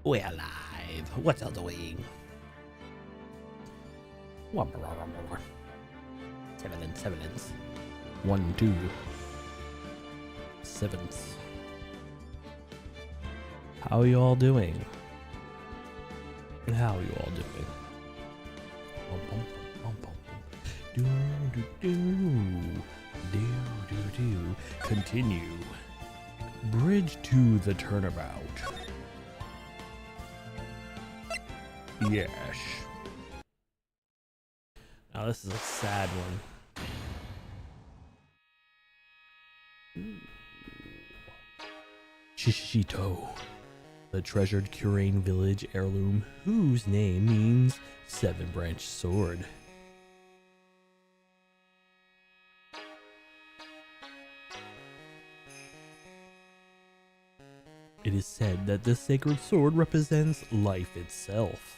We're alive. What's all doing? Sevens. 1, 2. Sevens. How are you all doing? How are you all doing? Do. Continue. Bridge to the turnabout. Yes. Now this is a sad one. Shishito, the treasured Kurane village heirloom, whose name means seven-branched sword. It is said that this sacred sword represents life itself.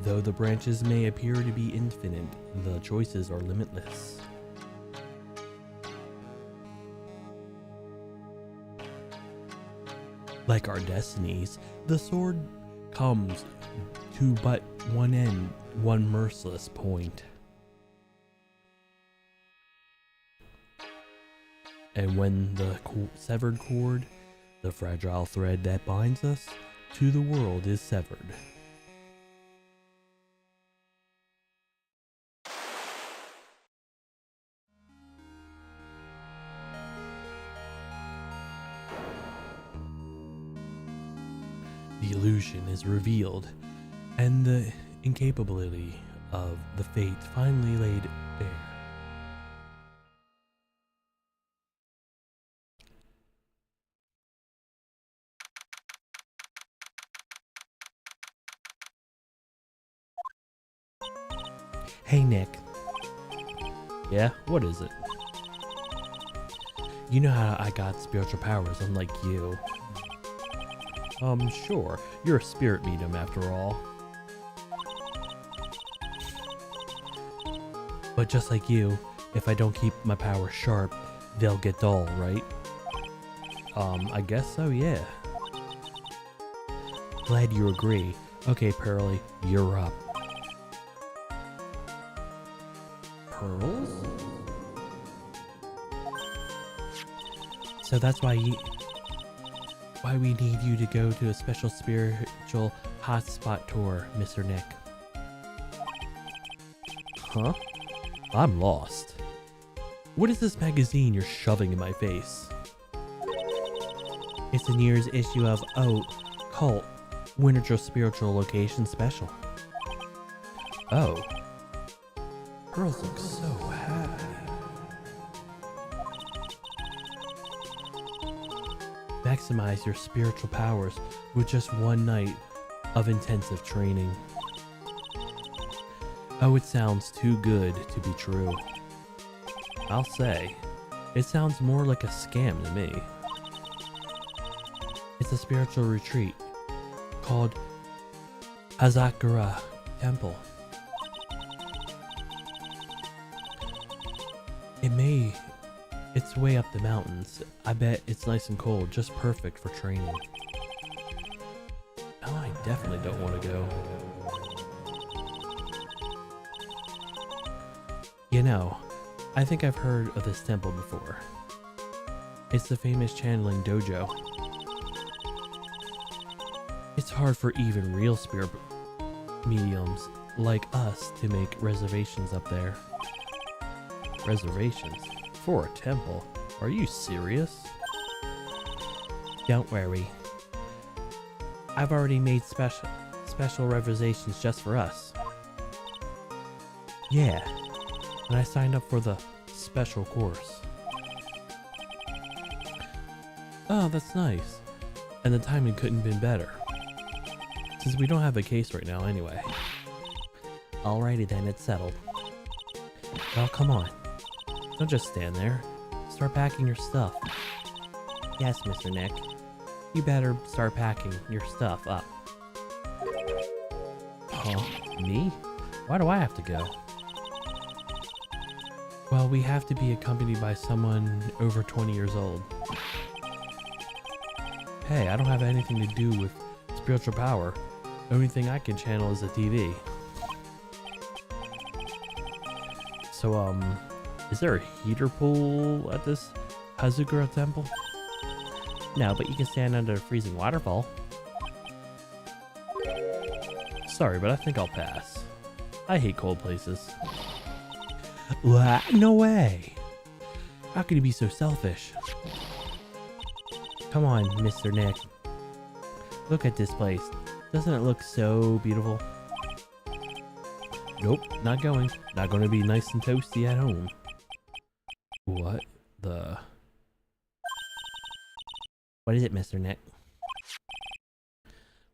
Though the branches may appear to be infinite, the choices are limitless. Like our destinies, the sword comes to but one end, one merciless point. And when the severed cord, the fragile thread that binds us to the world, is severed, the illusion is revealed, and the incapability of the fate finally laid bare. Hey Nick. Yeah, what is it? You know how I got spiritual powers unlike you. Sure. You're a spirit medium after all. But just like you, if I don't keep my powers sharp, they'll get dull, right? I guess so, yeah. Glad you agree. Okay, Pearly, you're up. Pearls? So that's why we need you to go to a special spiritual hotspot tour, Mr. Nick. Huh? I'm lost. What is this magazine you're shoving in my face? It's the year's issue of Cult Winter Spiritual Location Special. Oh. Pearls look so happy. Maximize your spiritual powers with just one night of intensive training. Oh, it sounds too good to be true. I'll say, it sounds more like a scam to me. It's a spiritual retreat called Hazakura Temple. It's way up the mountains. I bet it's nice and cold, just perfect for training. Oh, I definitely don't want to go. You know, I think I've heard of this temple before. It's the famous channeling dojo. It's hard for even real spirit mediums like us to make reservations up there. Reservations? For a temple? Are you serious? Don't worry. I've already made special reservations just for us. Yeah, and I signed up for the special course. Oh, that's nice. And the timing couldn't have been better. Since we don't have a case right now anyway. Alrighty then, it's settled. Well, come on. Don't just stand there. Start packing your stuff. Yes, Mr. Nick. You better start packing your stuff up. Huh? Me? Why do I have to go? Well, we have to be accompanied by someone over 20 years old. Hey, I don't have anything to do with spiritual power. The only thing I can channel is the TV. So, is there a heater pool at this Hazukura temple? No, but you can stand under a freezing waterfall. Sorry, but I think I'll pass. I hate cold places. What? No way! How could you be so selfish? Come on, Mr. Nick. Look at this place. Doesn't it look so beautiful? Nope, not going. Not going to be nice and toasty at home. What the... What is it, Mr. Nick?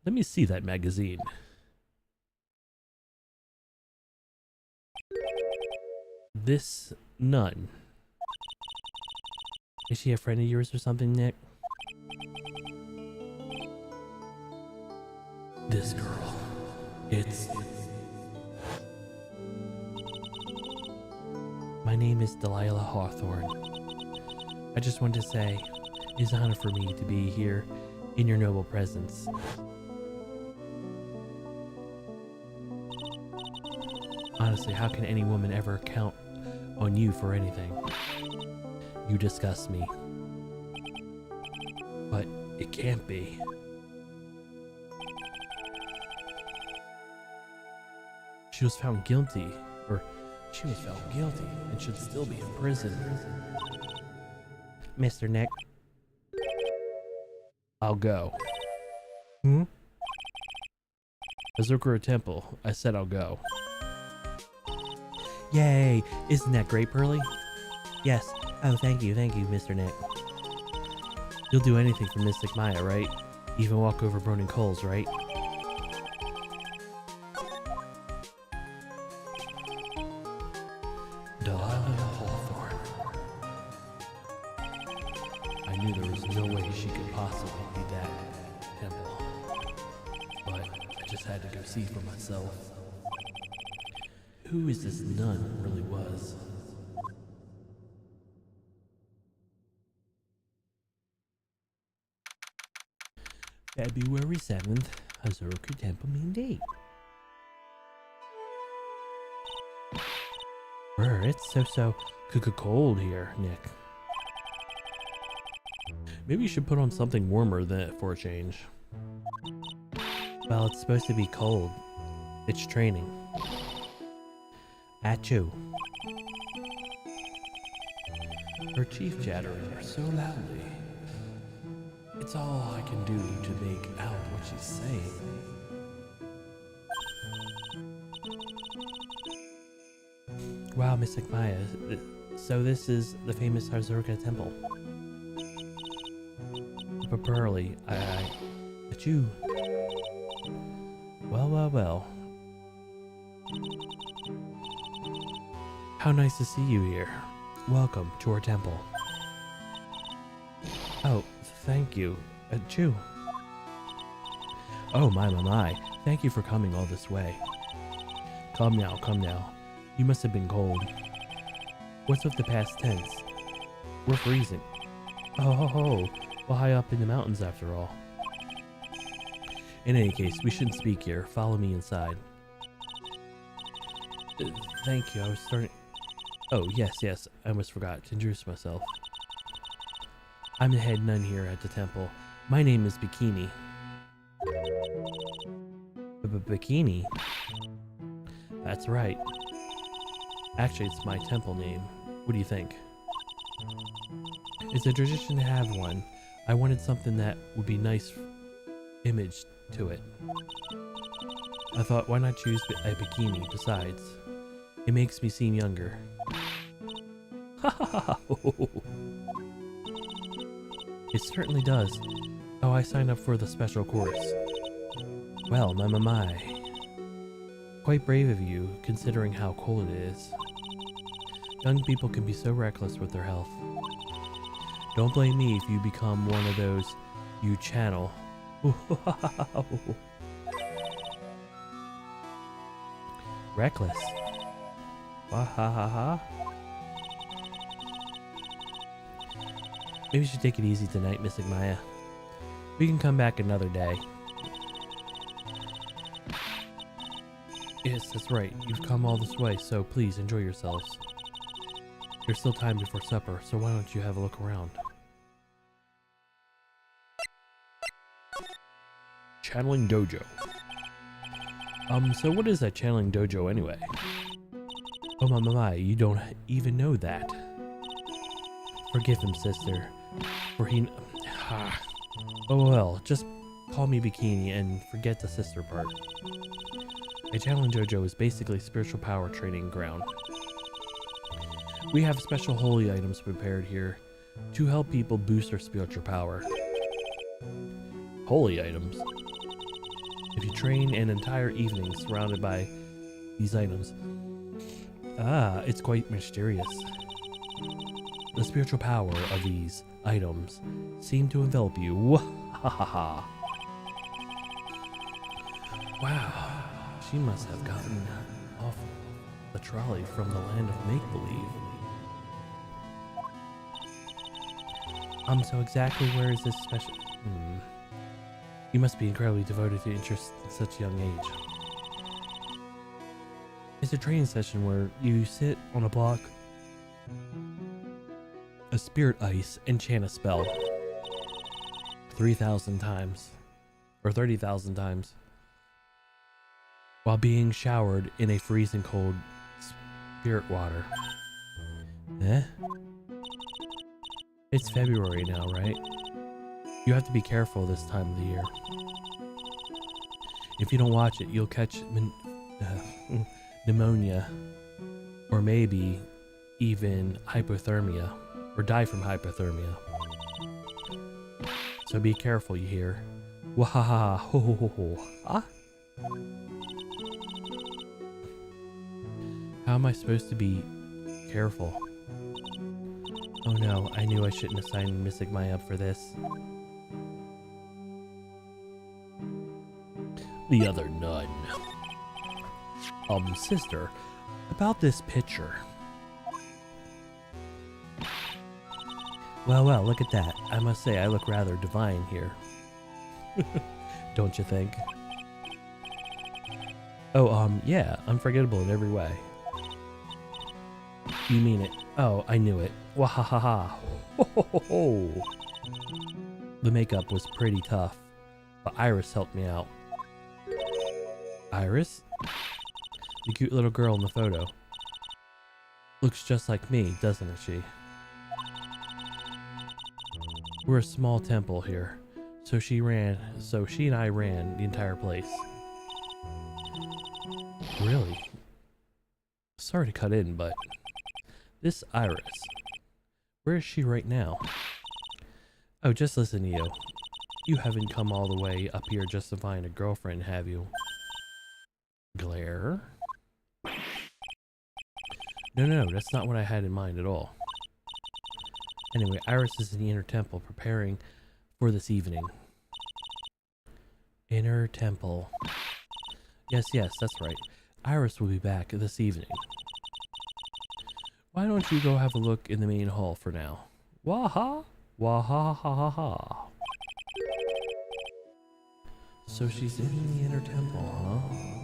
Let me see that magazine. This nun. Is she a friend of yours or something, Nick? This girl. It's... My name is Delilah Hawthorne. I just wanted to say, it's an honor for me to be here in your noble presence. Honestly, how can any woman ever count on you for anything? You disgust me. But it can't be. She was found guilty, or she was found guilty and should still be in prison. Mr. Nick. I'll go. Hazukura Temple. I said I'll go. Yay! Isn't that great, Pearly? Yes. Oh, thank you, Mr. Nick. You'll do anything for Mystic Maya, right? Even walk over burning coals, right? Delilah Hawthorne. I knew there was no way she could possibly be that temple. But I just had to go see for myself. Who is this nun really was? February 7th, Hazukura Temple main date. It's so cold here, Nick. Maybe you should put on something warmer than for a change. Well, it's supposed to be cold. It's training. Achoo. Her teeth chattering so loudly. It's all I can do to make out what she's saying. Wow, Mystic Maya. So this is the famous Hazukura Temple. But Pearly, but you... Well. How nice to see you here. Welcome to our temple. Oh, thank you. Chew. Oh, my. Thank you for coming all this way. Come now. You must have been cold. What's with the past tense? We're freezing. Oh. Well, high up in the mountains after all. In any case, we shouldn't speak here. Follow me inside. Thank you. I was starting... Oh, yes. I almost forgot to introduce myself. I'm the head nun here at the temple. My name is Bikini. Bikini? That's right. Actually, it's my temple name. What do you think? It's a tradition to have one. I wanted something that would be nice image to it. I thought, why not choose a bikini? Besides, it makes me seem younger. It certainly does. Oh, I signed up for the special course. Well, my. Quite brave of you, considering how cold it is. Young people can be so reckless with their health. Don't blame me if you become one of those you channel. Reckless. Wahahaha. Maybe you should take it easy tonight, Mystic Maya. We can come back another day. Yes, that's right. You've come all this way, so please enjoy yourselves. There's still time before supper, so why don't you have a look around? Channeling Dojo. So what is that channeling dojo anyway? Oh my, you don't even know that. Forgive him, sister, for he... Oh well, just call me Bikini and forget the sister part. A channeling dojo is basically spiritual power training ground. We have special holy items prepared here to help people boost their spiritual power. Holy items? If you train an entire evening surrounded by these items, it's quite mysterious. The spiritual power of these items seem to envelop you. Wahaha! Wow, she must have gotten off the trolley from the land of make-believe. So exactly where is this special... You must be incredibly devoted to interests at such a young age. It's a training session where you sit on a block, a spirit ice, and chant a spell 3,000 times, or 30,000 times, while being showered in a freezing cold spirit water. It's February now, right? You have to be careful this time of the year. If you don't watch it, you'll catch pneumonia, or maybe even hypothermia, or die from hypothermia. So be careful, you hear? Wahaha, ho ho ho ho. Ah? How am I supposed to be careful? Oh no, I knew I shouldn't have signed Mystic Maya up for this. The other nun. Sister, about this picture. Well, look at that. I must say I look rather divine here. Don't you think? Oh, yeah, unforgettable in every way. You mean it? Oh, I knew it. Wahahaha. Ho ho ho ho. The makeup was pretty tough, but Iris helped me out. Iris? The cute little girl in the photo. Looks just like me, doesn't she? We're a small temple here, so she and I ran the entire place. Really? Sorry to cut in, but this Iris, where is she right now? Oh, just listen to you. You haven't come all the way up here just to find a girlfriend, have you? Glare? No, that's not what I had in mind at all. Anyway, Iris is in the inner temple preparing for this evening. Inner temple. Yes, that's right. Iris will be back this evening. Why don't you go have a look in the main hall for now? Waha! Waha ha ha ha. So she's in the inner temple, huh?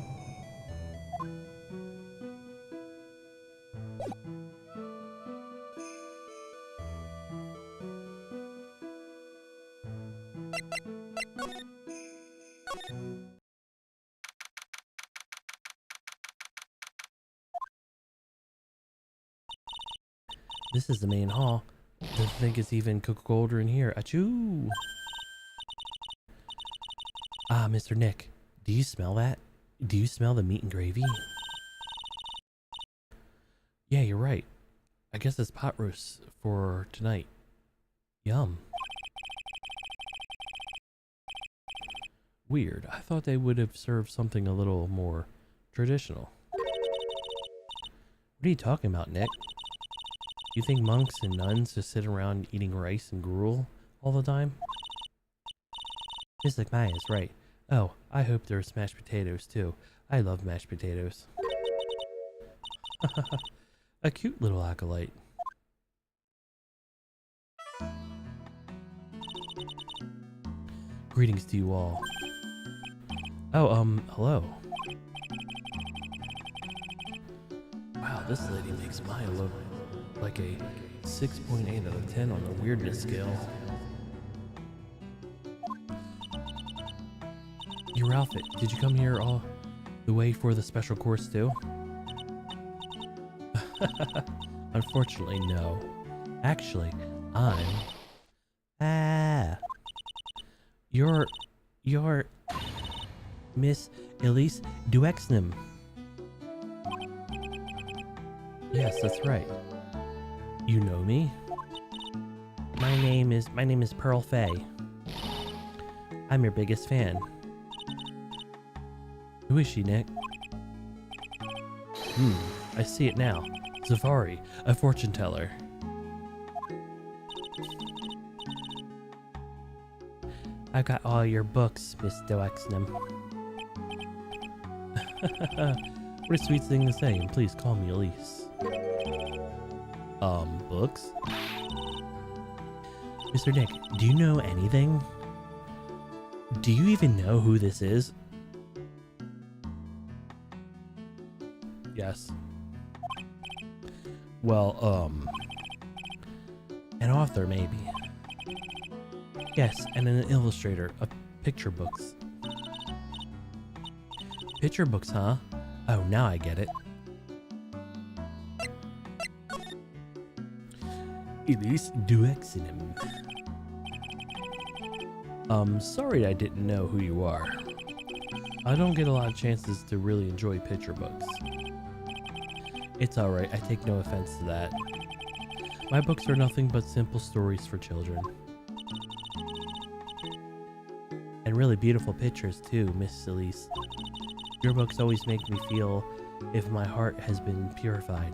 This is the main hall. Don't think it's even colder in here. Achoo! Ah, Mr. Nick, do you smell that? Do you smell the meat and gravy? Yeah, you're right. I guess it's pot roast for tonight. Yum. Weird. I thought they would have served something a little more traditional. What are you talking about, Nick? You think monks and nuns just sit around eating rice and gruel all the time? Mystic Maya is right. Oh, I hope there are mashed potatoes too. I love mashed potatoes. A cute little acolyte. Greetings to you all. Oh, hello. Wow, this lady makes Maya look like a 6.8 out of 10 on the weirdness scale. Your outfit, did you come here all the way for the special course too? Unfortunately, no. Actually, I'm... You're... Miss Elise Duexnum. Yes, that's right. You know me? My name is Pearl Fay. I'm your biggest fan. Who is she, Nick? I see it now. Safari, a fortune teller. I got all your books, Miss Duexnum. What a sweet thing to say, and please call me Elise. Books? Mr. Nick, do you know anything? Do you even know who this is? Yes. Well, an author, maybe. Yes, and an illustrator of picture books. Picture books, huh? Oh, now I get it. Elise Duexnum. Sorry I didn't know who you are. I don't get a lot of chances to really enjoy picture books. It's alright, I take no offense to that. My books are nothing but simple stories for children. And really beautiful pictures too, Miss Elise. Your books always make me feel if my heart has been purified.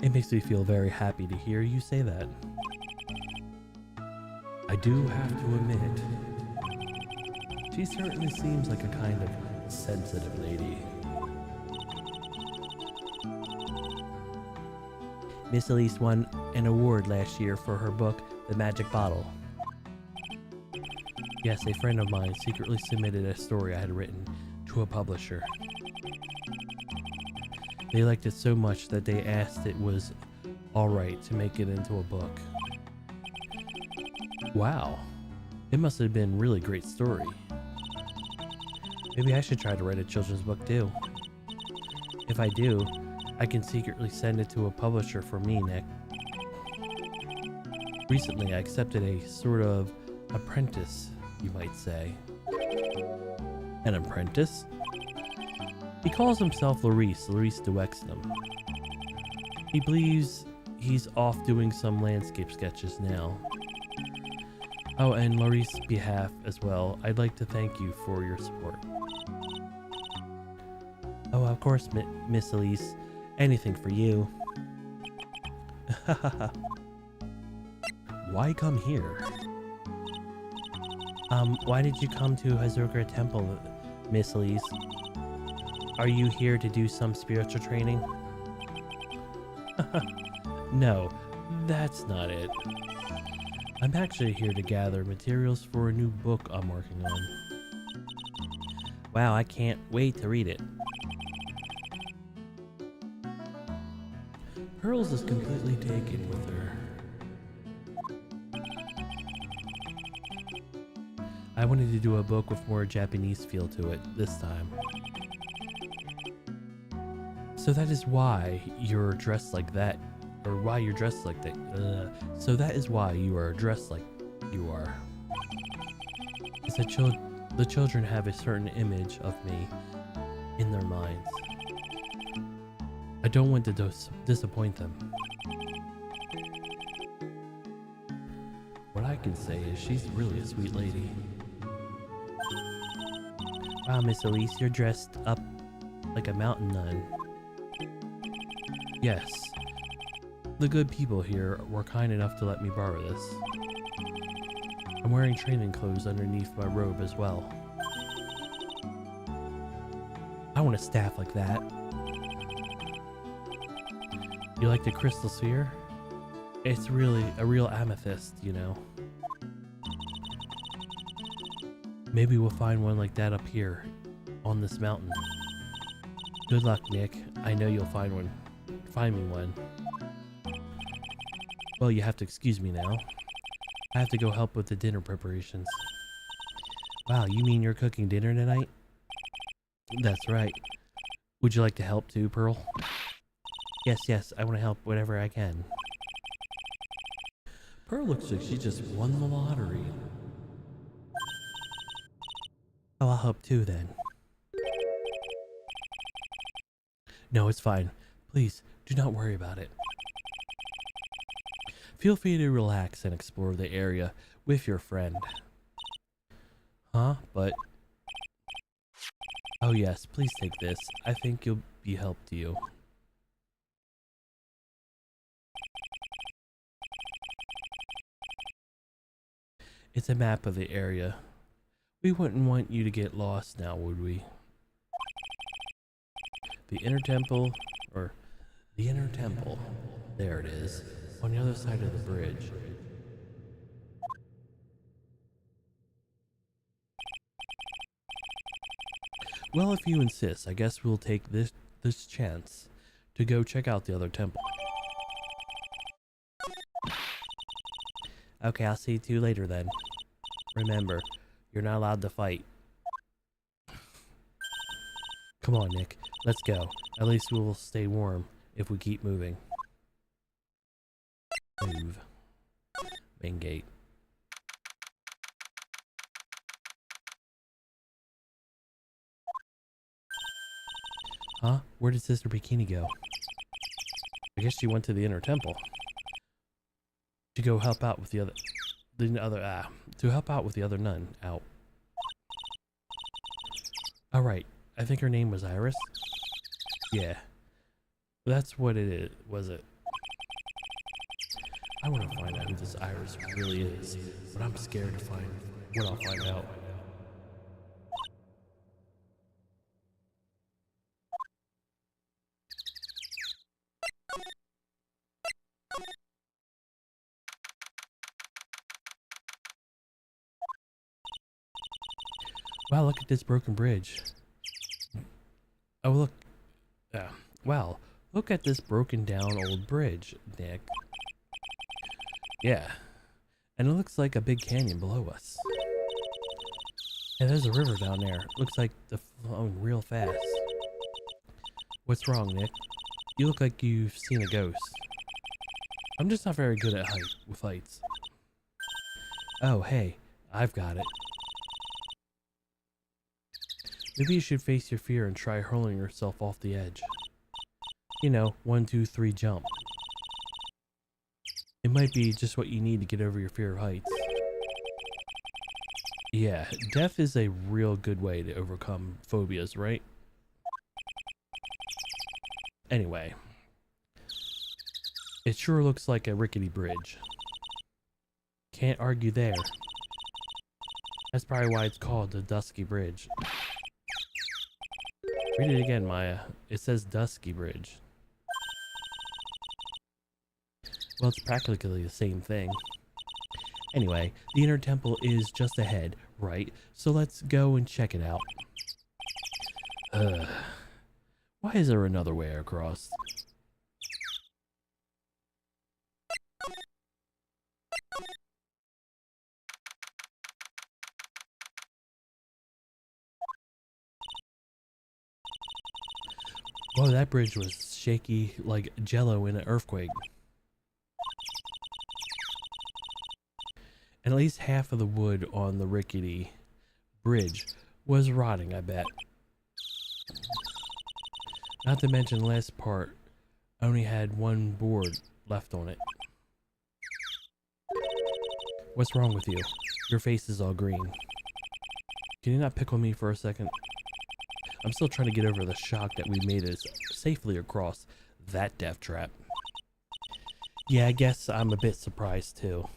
It makes me feel very happy to hear you say that. I do have to admit, she certainly seems like a kind of sensitive lady. Miss Elise won an award last year for her book, The Magic Bottle. Yes, a friend of mine secretly submitted a story I had written to a publisher. They liked it so much that they asked it was alright to make it into a book. Wow, it must have been a really great story. Maybe I should try to write a children's book too. If I do, I can secretly send it to a publisher for me, Nick. Recently, I accepted a sort of apprentice, you might say. An apprentice? He calls himself Larice Duexnum. He believes he's off doing some landscape sketches now. Oh, and Larice's behalf as well, I'd like to thank you for your support. Oh, of course, Miss Elise. Anything for you. Why come here? Why did you come to Hazuka Temple, Miss Elise? Are you here to do some spiritual training? No, that's not it. I'm actually here to gather materials for a new book I'm working on. Wow, I can't wait to read it. Pearls is completely taken with her. I wanted to do a book with more Japanese feel to it this time. So that is why you're dressed like that, or why you're dressed like that. So that is why you are dressed like you are. It's the children have a certain image of me in their minds. I don't want to disappoint them. What I can say is she's really a sweet lady. Wow, Miss Elise, you're dressed up like a mountain nun. Yes. The good people here were kind enough to let me borrow this. I'm wearing training clothes underneath my robe as well. I want a staff like that. You like the crystal sphere? It's really a real amethyst, you know. Maybe we'll find one like that up here on this mountain. Good luck, Nick. I know you'll find one. Find me one. Well, you have to excuse me now. I have to go help with the dinner preparations. Wow, you mean you're cooking dinner tonight? That's right. Would you like to help too, Pearl? Yes, I want to help whatever I can. Pearl looks like she just won the lottery. Oh, I'll help too then. No, it's fine. Please, do not worry about it. Feel free to relax and explore the area with your friend. Huh? But... Oh yes, please take this. I think you'll be helped to you. It's a map of the area. We wouldn't want you to get lost now, would we? The inner temple, or the inner temple, there it is, on the other side of the bridge. Well, if you insist, I guess we'll take this chance to go check out the other temple. Okay, I'll see you later then. Remember, you're not allowed to fight. Come on, Nick. Let's go. At least we will stay warm if we keep moving. Move. Main gate. Huh? Where did Sister Bikini go? I guess she went to the inner temple. To go help out with the other nun out. Alright, I think her name was Iris. Yeah. That's what it is, was it? I want to find out who this Iris really is, but I'm scared to find what I'll find out. Wow, look at this broken bridge. Oh, look. Wow, look at this broken down old bridge, Nick. Yeah, and it looks like a big canyon below us. And there's a river down there. Looks like they're flowing real fast. What's wrong, Nick? You look like you've seen a ghost. I'm just not very good at heights. Oh, hey, I've got it. Maybe you should face your fear and try hurling yourself off the edge. You know, 1, 2, 3, jump. It might be just what you need to get over your fear of heights. Yeah, death is a real good way to overcome phobias, right? Anyway. It sure looks like a rickety bridge. Can't argue there. That's probably why it's called the Dusky Bridge. Read it again, Maya. It says Dusky Bridge. Well, it's practically the same thing. Anyway, the inner temple is just ahead, right? So let's go and check it out. Why is there another way across? Whoa, that bridge was shaky like jello in an earthquake. And at least half of the wood on the rickety bridge was rotting, I bet. Not to mention the last part only had one board left on it. What's wrong with you? Your face is all green. Can you not pick on me for a second? I'm still trying to get over the shock that we made it safely across that death trap. Yeah, I guess I'm a bit surprised too.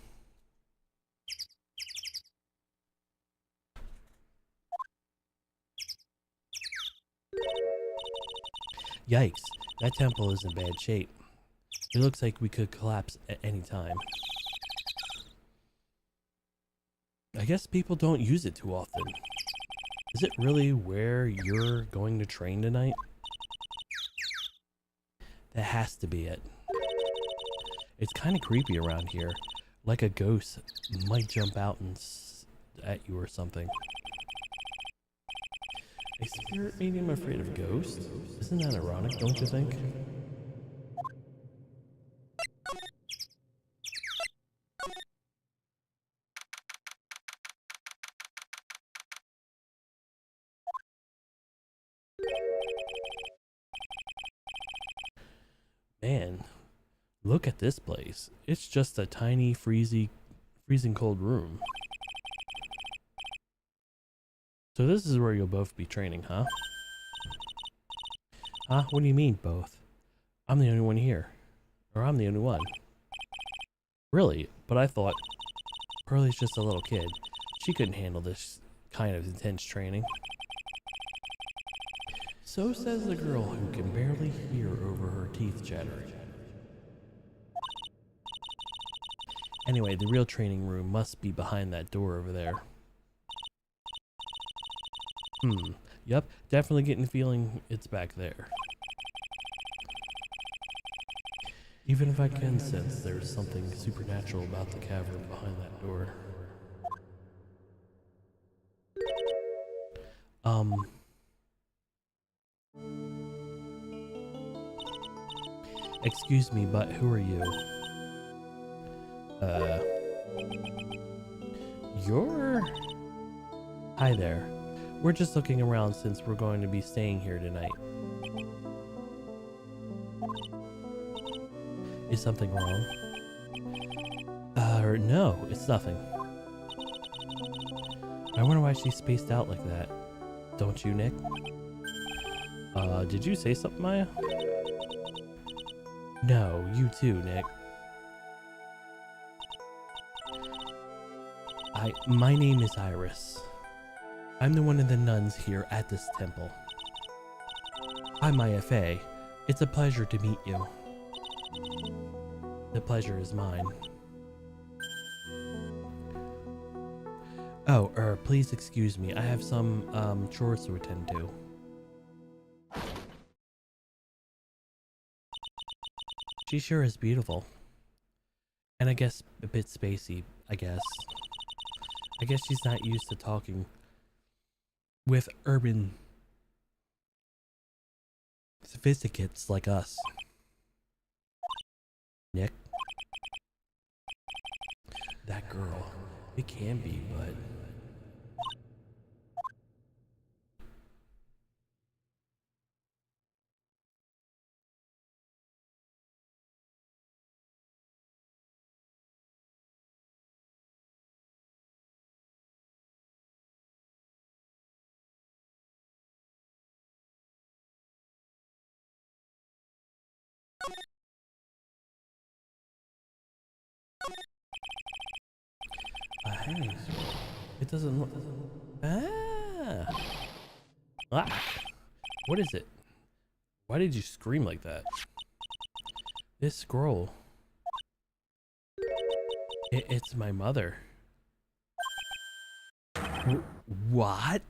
Yikes, that temple is in bad shape. It looks like we could collapse at any time. I guess people don't use it too often. Is it really where you're going to train tonight? That has to be it. It's kind of creepy around here. Like a ghost might jump out and at you or something. A spirit medium afraid of ghosts? Isn't that ironic, don't you think? Man, look at this place. It's just a tiny, freezing cold room. So this is where you'll both be training, huh? Huh? What do you mean, both? I'm the only one here. Or I'm the only one. Really? But I thought Pearlie's just a little kid. She couldn't handle this kind of intense training. So says the girl who can barely hear over her teeth chattering. Anyway, the real training room must be behind that door over there. Yep, definitely getting the feeling it's back there. Even if I can sense there's something supernatural about the cavern behind that door. Excuse me, but who are you? You're... Hi there. We're just looking around since we're going to be staying here tonight. Is something wrong? No, it's nothing. I wonder why she's spaced out like that. Don't you, Nick? Did you say something, Maya? No, you too, Nick. My name is Iris. I'm the one of the nuns here at this temple. I'm Maya Fey. It's a pleasure to meet you. The pleasure is mine. Oh, please excuse me. I have some, chores to attend to. She sure is beautiful. And I guess a bit spacey, I guess. I guess she's not used to talking with urban sophisticates like us. Nick? That girl. It can be, but... Hey, it doesn't look... Ah! Ah! What is it? Why did you scream like that? This scroll. It's my mother. What?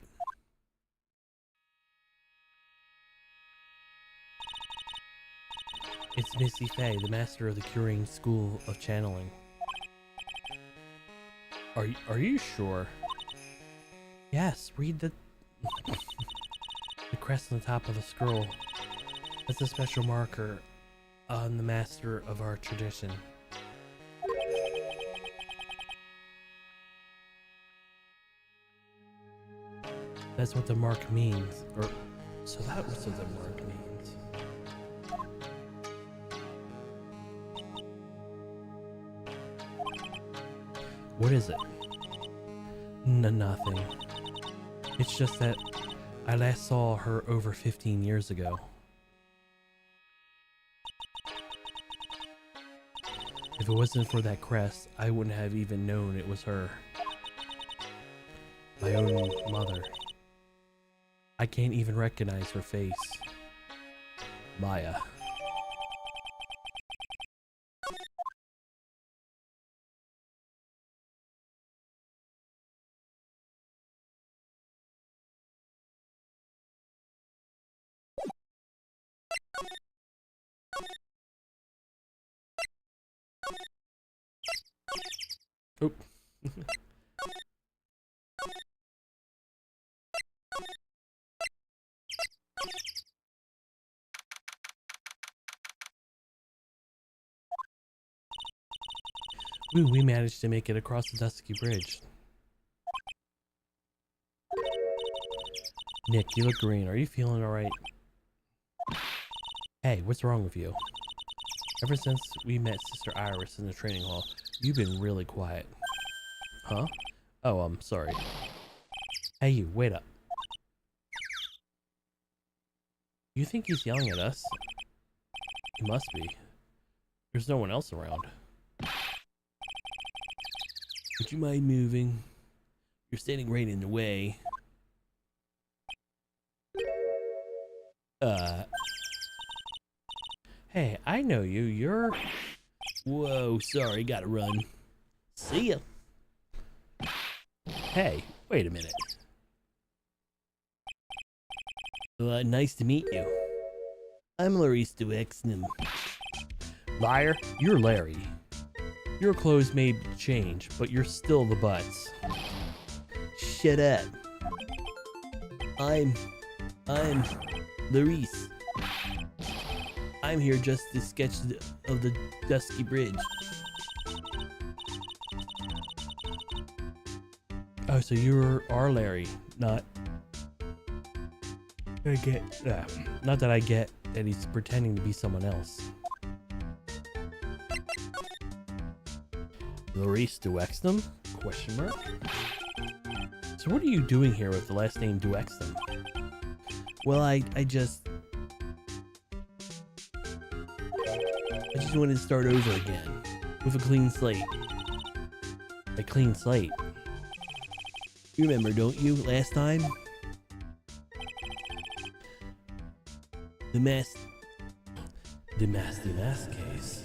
It's Missy Fey, the master of the Curing School of Channeling. Are you sure? Yes, read the crest on the top of the scroll. That's a special marker on the master of our tradition. That's what the mark means. So that was what the mark means. What is it? Nothing. It's just that I last saw her over 15 years ago. If it wasn't for that crest, I wouldn't have even known it was her. My own mother. I can't even recognize her face. Maya. Oop. Ooh, we managed to make it across the dusky bridge. Nick, you look green. Are you feeling alright? Hey, what's wrong with you? Ever since we met Sister Iris in the training hall, you've been really quiet. Huh? Oh, I'm sorry. Hey you, wait up. You think he's yelling at us? He must be. There's no one else around. Would you mind moving? You're standing right in the way. Hey, I know you. You're... Whoa, sorry, gotta run. See ya. Hey, wait a minute. Nice to meet you. I'm Larisse Duexnum. Liar, you're Larry. Your clothes may change, but you're still the butts. Shut up. I'm Larisse. I'm here just to sketch of the dusky bridge. Oh, so you are Larry, not... not that I get that he's pretending to be someone else. Larisse Duexnum? Question mark? So what are you doing here with the last name Duexnum? Well, I just wanted to start over again with a clean slate. A clean slate. You remember, don't you, last time? The mask case.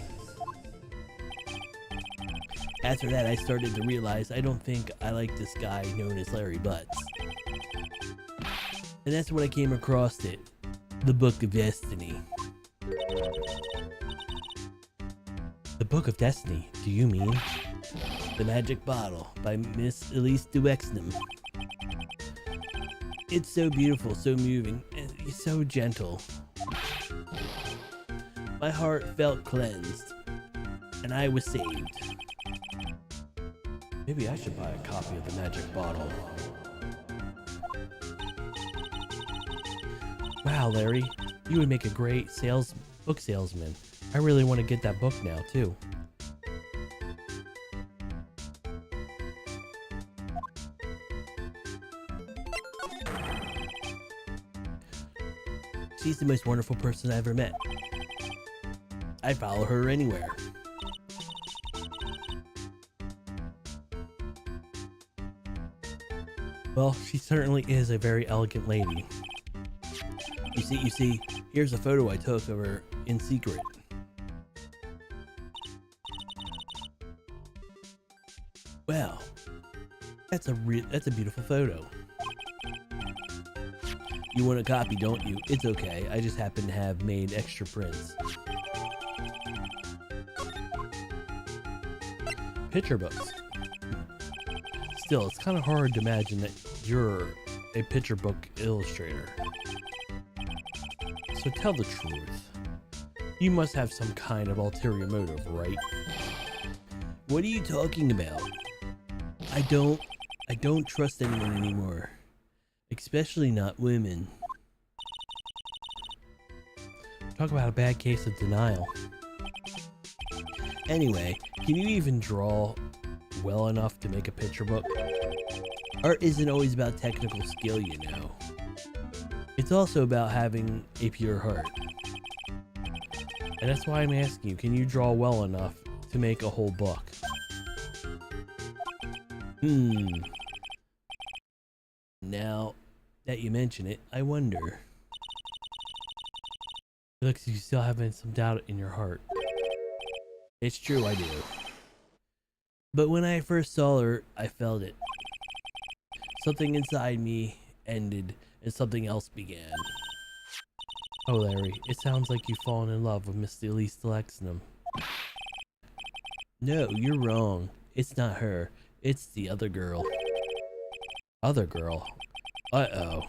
After that, I started to realize I don't think I like this guy known as Larry Butts. And that's when I came across it. The Book of Destiny. The Book of Destiny, do you mean? The Magic Bottle by Miss Elise Duexnum. It's so beautiful, so moving, and so gentle. My heart felt cleansed, and I was saved. Maybe I should buy a copy of the Magic Bottle. Wow, Larry, you would make a great book salesman. I really want to get that book now, too. She's the most wonderful person I ever met. I'd follow her anywhere. Well, she certainly is a very elegant lady. You see, here's a photo I took of her in secret. Wow, that's a beautiful photo. You want a copy, don't you? It's okay. I just happen to have made extra prints. Picture books. Still, it's kind of hard to imagine that you're a picture book illustrator. So tell the truth. You must have some kind of ulterior motive, right? What are you talking about? I don't trust anyone anymore. Especially not women. Talk about a bad case of denial. Anyway, can you even draw well enough to make a picture book? Art isn't always about technical skill, you know. It's also about having a pure heart. And that's why I'm asking you, can you draw well enough to make a whole book? Now that you mention it, I wonder. It looks like you still have some doubt in your heart. It's true, I do. But when I first saw her, I felt it. Something inside me ended and something else began. Oh, Larry, it sounds like you've fallen in love with Miss Elise Duexnum. No, you're wrong. It's not her. It's the other girl. Other girl? Uh-oh.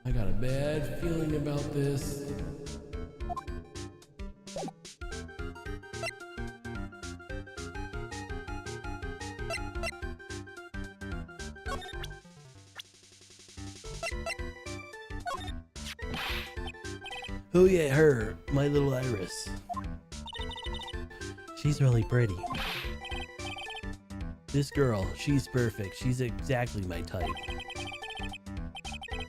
I got a bad feeling about this. Oh yeah, her. My little Iris. She's really pretty. This girl, she's perfect. She's exactly my type.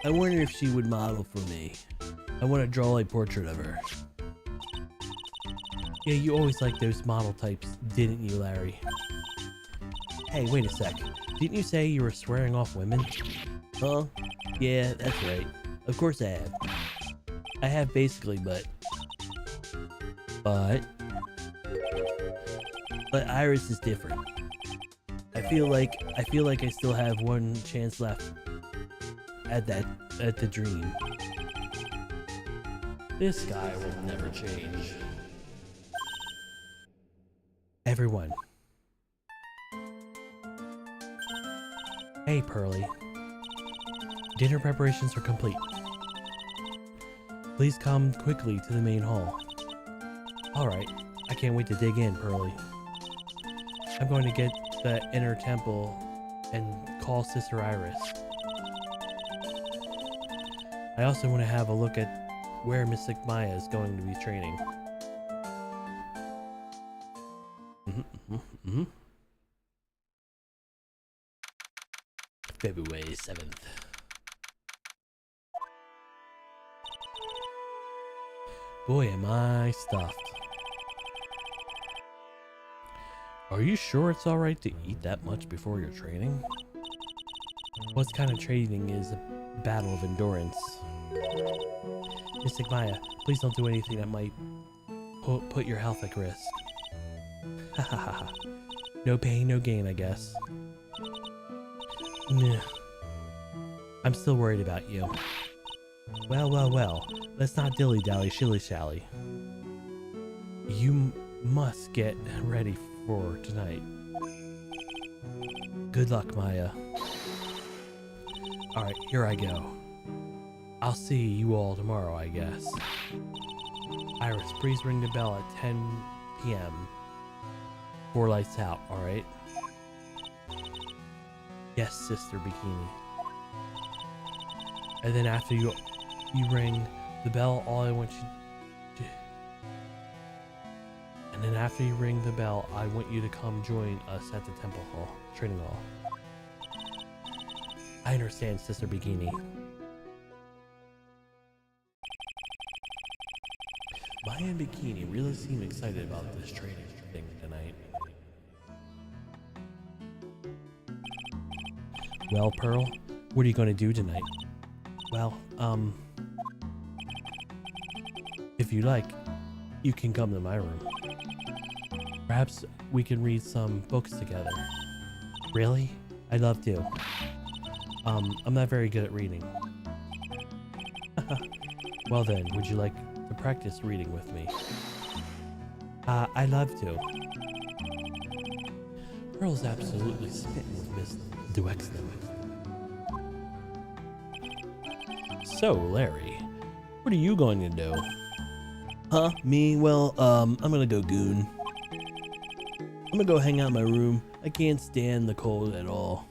I wonder if she would model for me. I want to draw a portrait of her. Yeah, you always liked those model types, didn't you, Larry? Hey, wait a sec. Didn't you say you were swearing off women? Huh? Yeah, that's right. Of course I have. I have basically, but Iris is different. I feel like I still have one chance left at the dream. This guy will never change. Everyone. Hey, Pearly. Dinner preparations are complete. Please come quickly to the main hall. Alright, I can't wait to dig in, Pearly. I'm going to get the inner temple and call Sister Iris. I also want to have a look at where Mystic Maya is going to be training. February 7th. Boy, am I stuffed. Are you sure it's alright to eat that much before your training? What kind of training is a battle of endurance? Mystic Maya, please don't do anything that might put your health at risk. Hahaha. No pain, no gain, I guess. Nah. I'm still worried about you. Well. Let's not dilly-dally, shilly-shally. You must get ready for tonight. Good luck, Maya. Alright, here I go. I'll see you all tomorrow, I guess. Iris, please ring the bell at 10 p.m. Before lights out, alright? Yes, Sister Bikini. And then after you ring the bell, all I want you to... And then after you ring the bell, I want you to come join us at the temple hall, training hall. I understand, Sister Bikini. Maya and Bikini really seem excited about this training thing tonight. Well, Pearl, what are you going to do tonight? Well, if you like, you can come to my room. Perhaps we can read some books together. Really? I'd love to. I'm not very good at reading. Well then, would you like to practice reading with me? I'd love to. Pearl's absolutely smitten with Miss Duexton. So, Larry, what are you going to do? Huh? Me? Well, I'm gonna go goon. I'm gonna go hang out in my room. I can't stand the cold at all.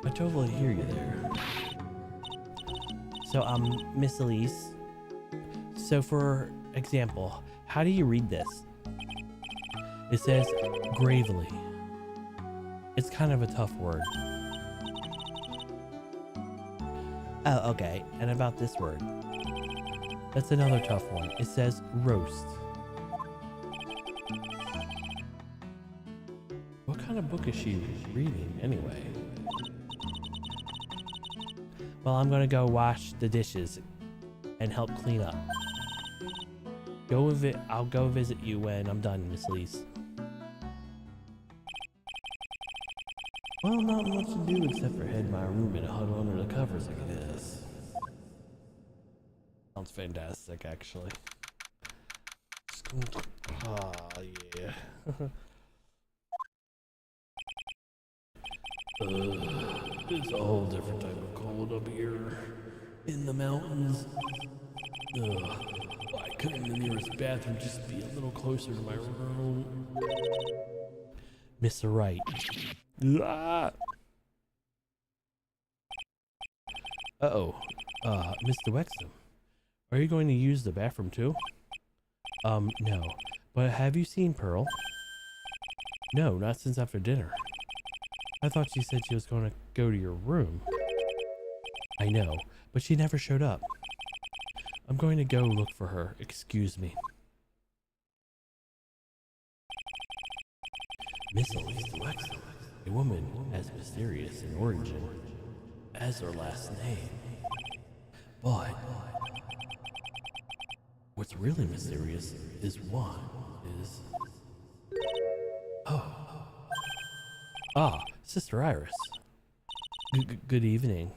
I totally hear you there. So, Miss Elise. So, for example, how do you read this? It says gravely. It's kind of a tough word. Oh, okay. And about this word. That's another tough one. It says roast. What kind of book is she reading anyway? Well, I'm gonna go wash the dishes and help clean up. I'll go visit you when I'm done, Miss Lise. Well, not much to do except for head in my room and huddle under the covers like this. Sounds fantastic, actually. Ah, yeah. It's a whole different type of cold up here. In the mountains. Why couldn't the nearest bathroom just be a little closer to my room? Mr. Wright. Ah! Uh-oh. Mr. Wexham. Are you going to use the bathroom too? No. But have you seen Pearl? No, not since after dinner. I thought she said she was going to go to your room. I know, but she never showed up. I'm going to go look for her. Excuse me. Miss Elisa Wexham, a woman as mysterious in origin as her last name. But what's really mysterious is Sister Iris. Good evening.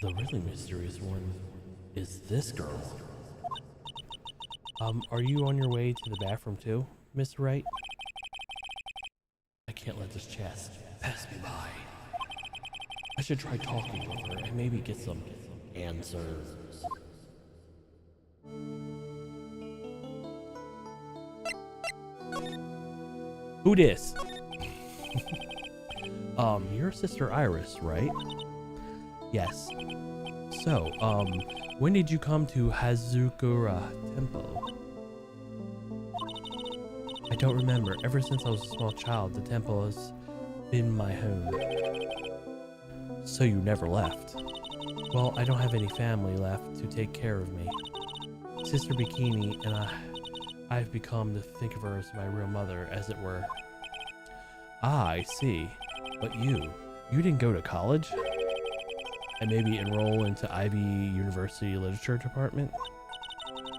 The really mysterious one is this girl. Are you on your way to the bathroom too, Miss Wright? I can't let this chance pass me by. I should try talking with her and maybe get some answers. Who dis? Your sister Iris, right? Yes. So, when did you come to Hazukura Temple? I don't remember. Ever since I was a small child, the temple has been my home. So you never left? Well, I don't have any family left to take care of me. Sister Bikini and I've become to think of her as my real mother, as it were. Ah, I see. But you didn't go to college? And maybe enroll into Ivy University Literature Department?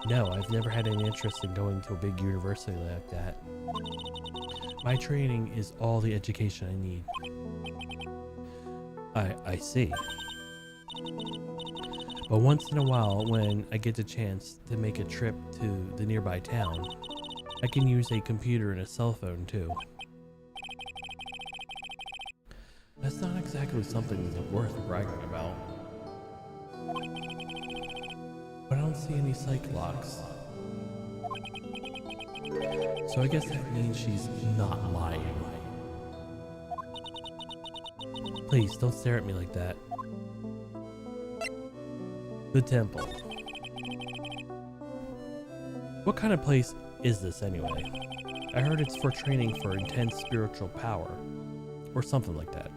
No, I've never had any interest in going to a big university like that. My training is all the education I need. I see. But once in a while, when I get the chance to make a trip to the nearby town, I can use a computer and a cell phone too. That's not exactly something that's worth bragging about. But I don't see any psych locks. So I guess that means she's not lying. Please, don't stare at me like that. The temple. What kind of place is this anyway? I heard it's for training for intense spiritual power. Or something like that.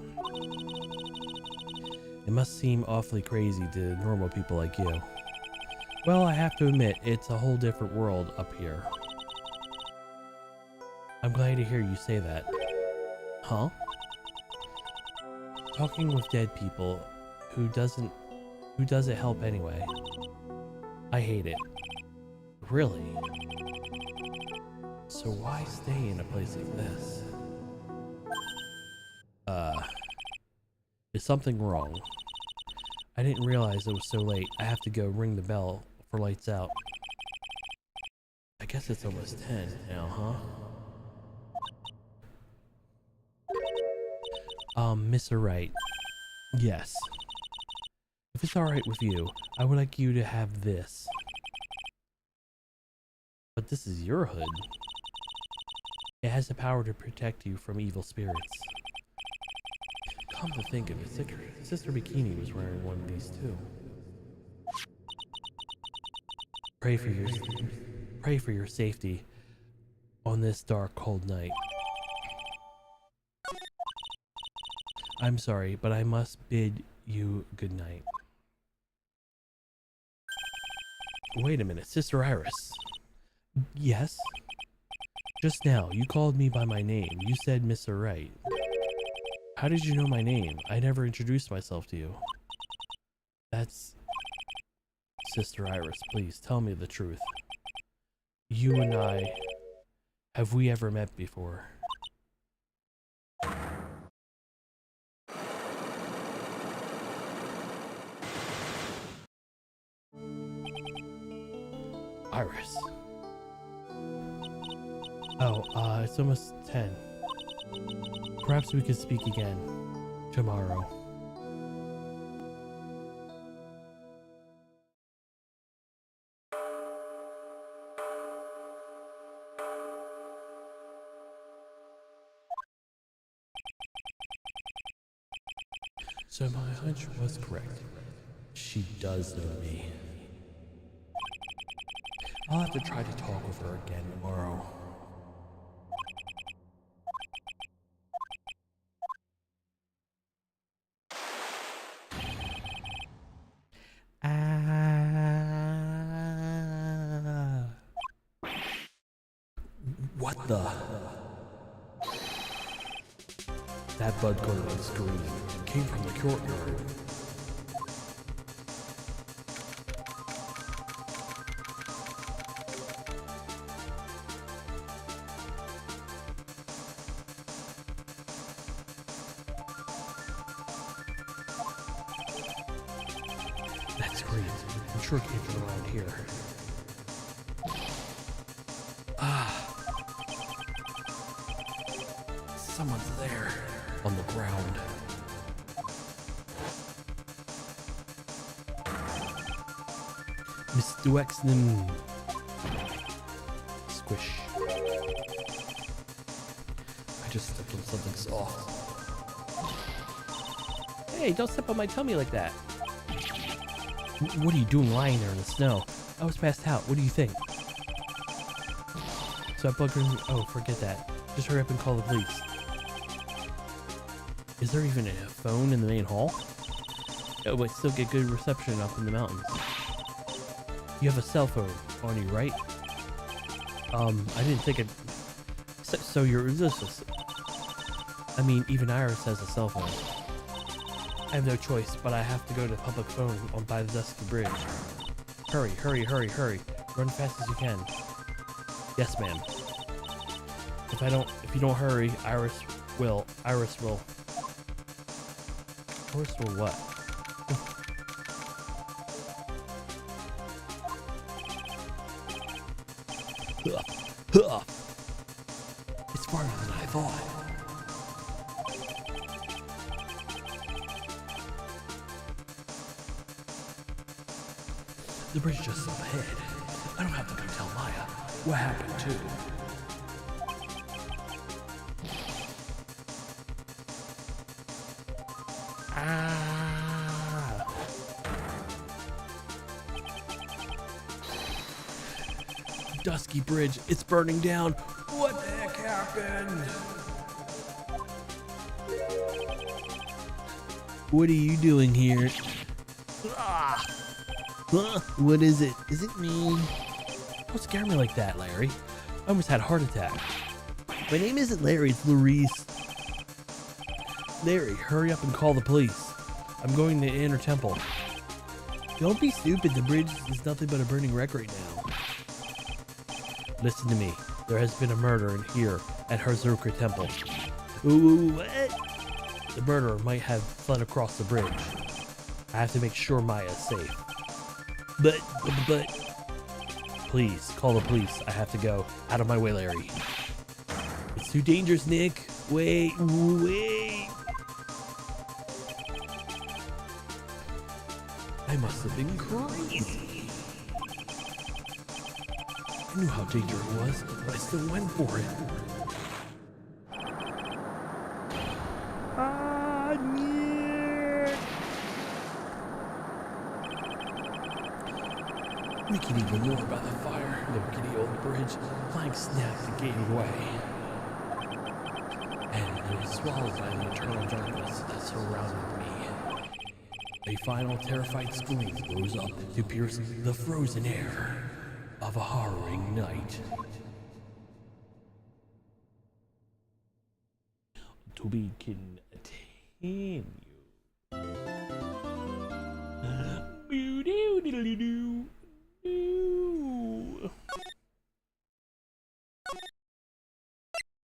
It must seem awfully crazy to normal people like you. Well, I have to admit, it's a whole different world up here. I'm glad to hear you say that. Huh? Talking with dead people, who does it help anyway? I hate it. Really? So why stay in a place like this? Is something wrong? I didn't realize it was so late. I have to go ring the bell for lights out. I guess it's almost 10 now, huh? Mr. Wright. Yes. If it's alright with you, I would like you to have this. But this is your hood. It has the power to protect you from evil spirits. Come to think of it, Sister Bikini was wearing one of these too. Pray for your safety on this dark, cold night. I'm sorry, but I must bid you good night. Wait a minute, Sister Iris. Yes? Just now, you called me by my name. You said Mr. Wright. How did you know my name? I never introduced myself to you. That's... Sister Iris, please tell me the truth. You and I... Have we ever met before? Iris. Oh, it's almost 10. Perhaps we could speak again tomorrow. So my hunch was correct. She does know me. I'll have to try to talk with her again tomorrow. What the? That blood-curdling scream came from the courtyard. That scream, I'm sure it came from around here. Someone's there on the ground. Mr. Wexman. Squish. I just stepped on something soft. Hey, don't step on my tummy like that. What are you doing lying there in the snow? I was passed out. What do you think? So I bugged her. Oh, forget that. Just hurry up and call the police. Is there even a phone in the main hall? Oh, but still get good reception up in the mountains. You have a cell phone on you, right? I didn't think it. So you're this. I mean, even Iris has a cell phone. I have no choice, but I have to go to the public phone on by the Dusky Bridge. Hurry, hurry, hurry, hurry. Run fast as you can. Yes, ma'am. If you don't hurry, Iris will. Iris will what? It's farther than I thought. The bridge just up ahead. I don't have to go tell Maya what happened too. Dusky Bridge, it's burning down. What the heck happened? What are you doing here? What is it? Is it me? Don't scare me like that, Larry. I almost had a heart attack. My name isn't Larry, it's Larice. Larry, hurry up and call the police. I'm going to Inner Temple. Don't be stupid, the bridge is nothing but a burning wreck right now. Listen to me. There has been a murder in here at Herzuka Temple. Ooh, what? The murderer might have fled across the bridge. I have to make sure Maya is safe. But, please, call the police. I have to go. Out of my way, Larry. It's too dangerous, Nick. Wait. I must have been crazy. I knew how dangerous it was, but I still went for it. We can even more about the fire, the rickety old bridge. Plank snapped and gave way. And it was swallowed by the eternal darkness that surrounded me. A final terrified scream rose up to pierce the frozen air of a harrowing night. To be continued.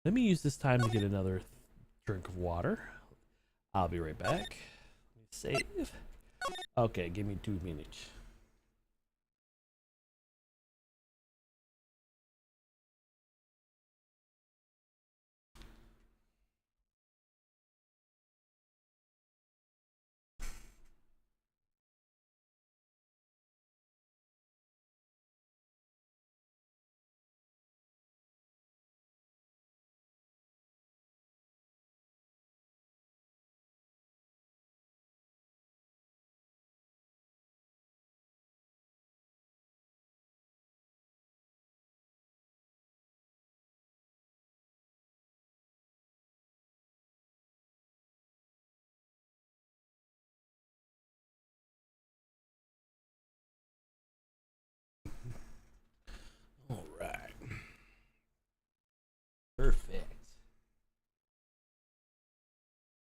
Let me use this time to get another drink of water. I'll be right back. Let me save. Okay, give me 2 minutes. Perfect.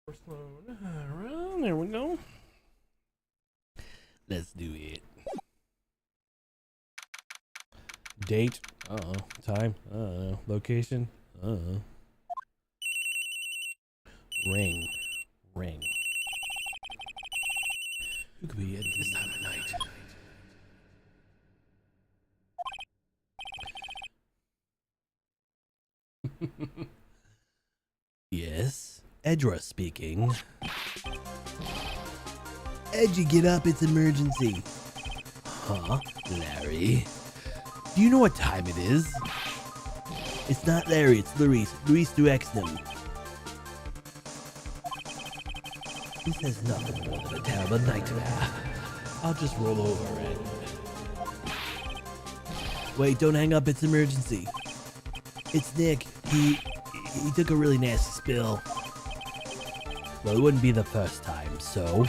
First one. There we go. Let's do it. Date. Time. Location. Ring. Who could be at this time of night? Yes, Edra speaking. Edgy, get up, it's emergency. Huh, Larry? Do you know what time it is? It's not Larry, it's Luis. Luis do Xnum. This has nothing more than a terrible nightmare. I'll just roll over and... Wait, don't hang up, it's emergency. It's Nick. He took a really nasty spill. Well, it wouldn't be the first time, so...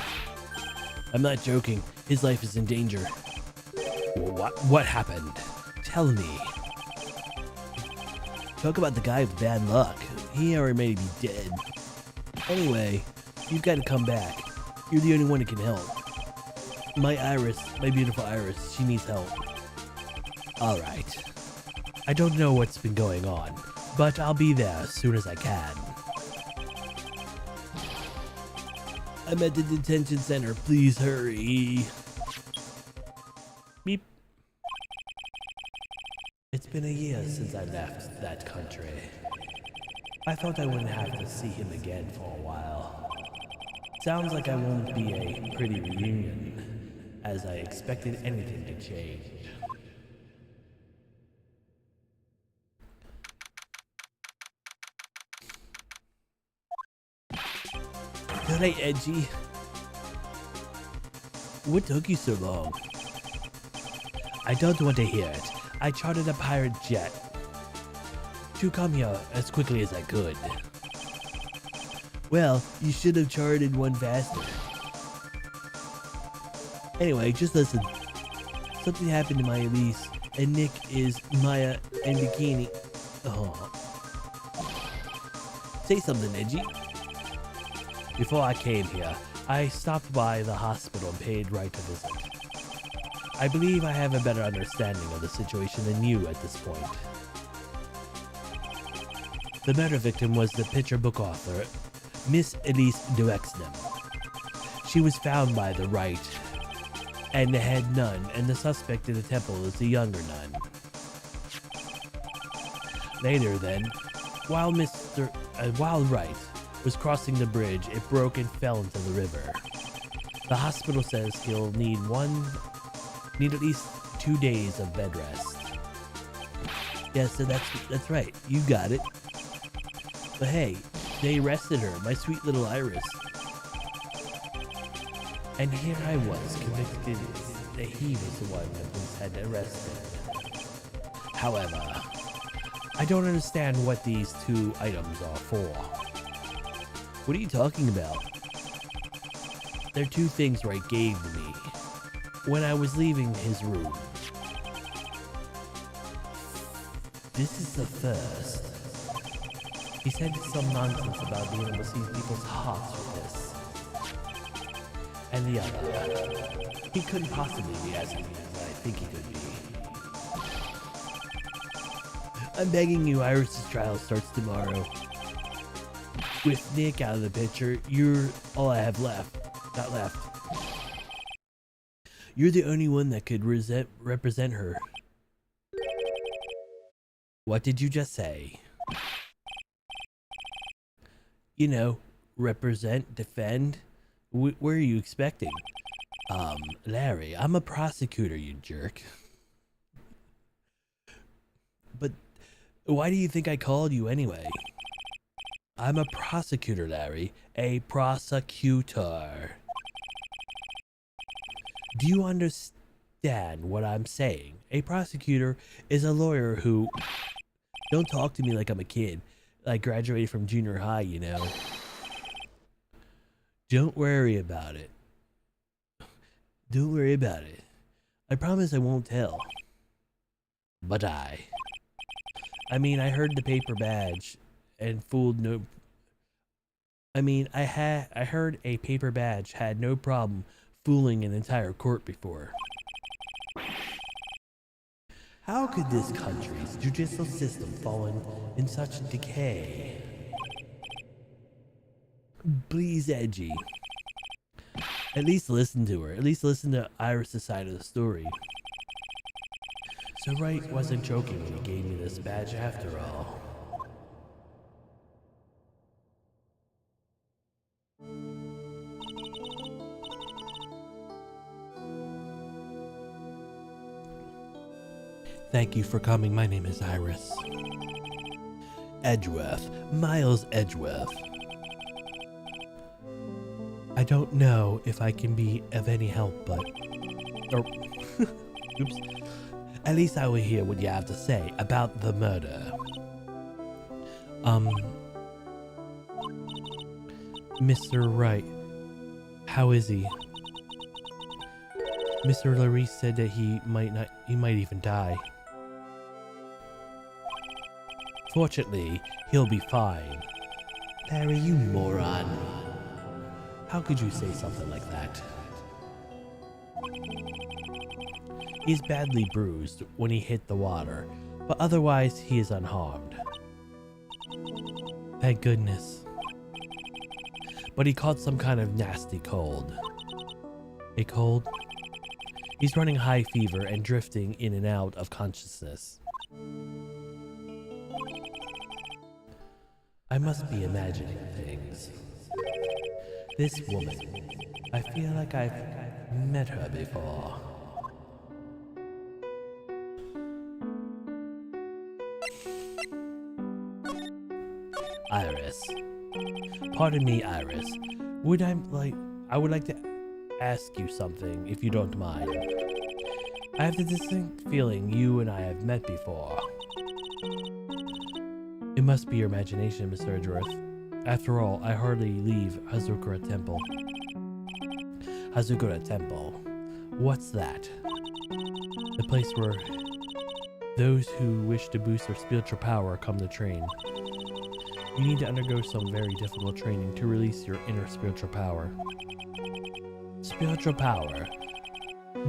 I'm not joking. His life is in danger. What happened? Tell me. Talk about the guy with bad luck. He already may be dead. Anyway, you've got to come back. You're the only one who can help. My beautiful Iris, she needs help. Alright. I don't know what's been going on, but I'll be there as soon as I can. I'm at the detention center. Please hurry. Beep. It's been a year since I left that country. I thought I wouldn't have to see him again for a while. Sounds like I won't be a pretty reunion, as I expected anything to change. Alright, Edgy. What took you so long? I don't want to hear it. I chartered a pirate jet to come here as quickly as I could. Well, you should have chartered one faster. Anyway, just listen. Something happened to my Elise, and Nick is Maya and Bikini. Oh. Say something, Edgy. Before I came here, I stopped by the hospital and paid Wright a visit. I believe I have a better understanding of the situation than you at this point. The murder victim was the picture book author, Miss Elise Duexnem. She was found by the Wright and the head nun, and the suspect in the temple is the younger nun. Later then, while Wright was crossing the bridge, it broke and fell into the river. The hospital says he'll need at least 2 days of bed rest. Yeah, so that's right. You got it. But hey, they arrested her, my sweet little Iris. And here I was, convicted that he was the one that was had arrested. However, I don't understand what these 2 items are for. What are you talking about? They're 2 things Wright gave to me when I was leaving his room. This is the first. He said some nonsense about being able to see people's hearts with this. And the other, he couldn't possibly be as mean as I think he could be. I'm begging you, Iris's trial starts tomorrow. With Nick out of the picture, you're all I have not left. You're the only one that could represent her. What did you just say? You know, represent, defend. What are you expecting? Larry, I'm a prosecutor, you jerk. But why do you think I called you anyway? I'm a prosecutor, Larry. A prosecutor. Do you understand what I'm saying? A prosecutor is a lawyer who... Don't talk to me like I'm a kid. I graduated from junior high, you know. Don't worry about it. Don't worry about it. I promise I won't tell. But I mean, I heard the paper badge and fooled no... I mean, I heard a paper badge had no problem fooling an entire court before. How could this country's judicial system fall in such decay? Please, Edgy. At least listen to her. At least listen to Iris' side of the story. So Wright wasn't joking when he gave me this badge after all. Thank you for coming. My name is Iris. Edgeworth. Miles Edgeworth. I don't know if I can be of any help, but... Oh. Oops. At least I will hear what you have to say about the murder. Mr. Wright. How is he? Mr. Larry said that he might even die. Fortunately, he'll be fine. Barry, you moron. How could you say something like that? He's badly bruised when he hit the water, but otherwise he is unharmed. Thank goodness. But he caught some kind of nasty cold. A cold? He's running high fever and drifting in and out of consciousness. I must be imagining things. This woman, I feel like I've met her before. Iris. Pardon me, Iris. I would like to ask you something, if you don't mind. I have the distinct feeling you and I have met before. It must be your imagination, Mr. Edgeworth. After all, I hardly leave Hazukura Temple. Hazukura Temple. What's that? The place where those who wish to boost their spiritual power come to train. You need to undergo some very difficult training to release your inner spiritual power. Spiritual power?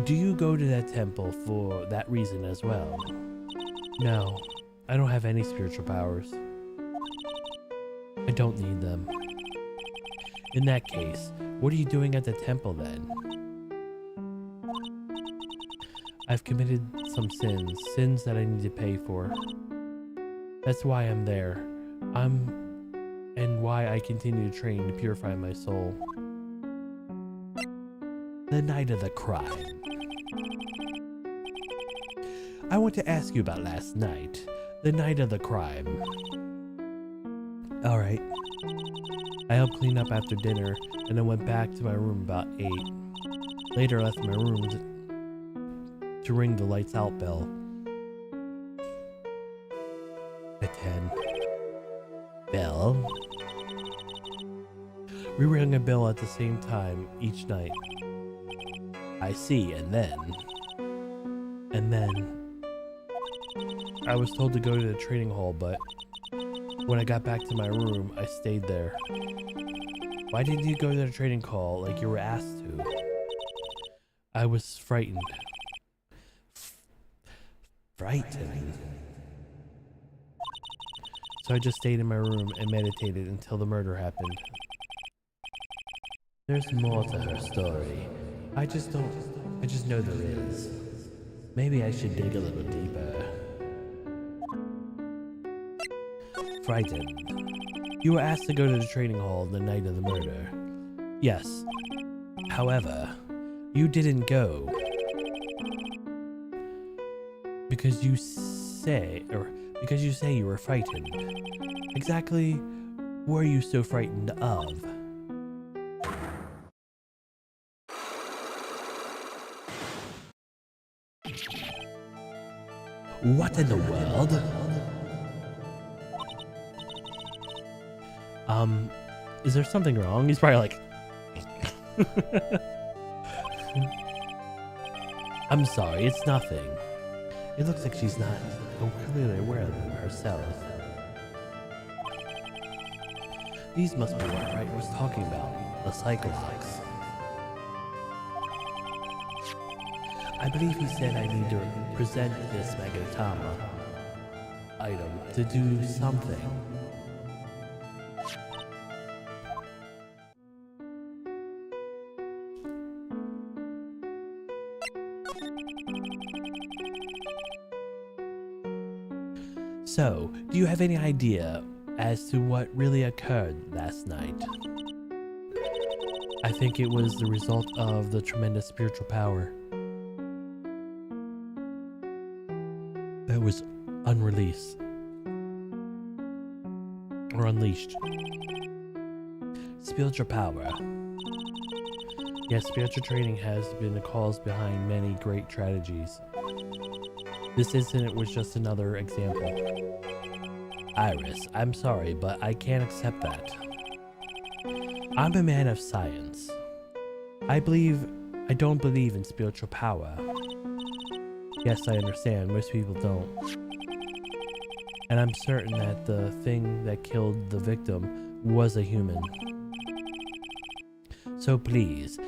Do you go to that temple for that reason as well? No, I don't have any spiritual powers. I don't need them. In that case, what are you doing at the temple then? I've committed some sins that I need to pay for. That's why I'm there. And why I continue to train to purify my soul. The night of the crime. I want to ask you about last night. The night of the crime. Alright. I helped clean up after dinner and then went back to my room about 8. Later I left my room to ring the lights out bell. At 10. Bell? We rang a bell at the same time each night. I see, and then I was told to go to the training hall, but when I got back to my room, I stayed there. Why didn't you go to the training hall like you were asked to? I was frightened. Frightened? So I just stayed in my room and meditated until the murder happened. There's more to her story. I just know there is. Maybe I should dig a little deeper. Frightened. You were asked to go to the training hall the night of the murder. Yes. However, you didn't go. Because you say you were frightened. Exactly what are you so frightened of? What in the world? Is there something wrong? He's probably like... I'm sorry, it's nothing. It looks like she's not clearly aware of them herself. These must be what Wright was talking about, the Cyclops. I believe he said I need to present this Magatama item to do something. So, do you have any idea as to what really occurred last night? I think it was the result of the tremendous spiritual power that was unreleased or unleashed. Spiritual power. Yes, spiritual training has been the cause behind many great tragedies. This incident was just another example. Iris, I'm sorry, but I can't accept that. I'm a man of science. I don't believe in spiritual power. Yes, I understand, most people don't. And I'm certain that the thing that killed the victim was a human. So please,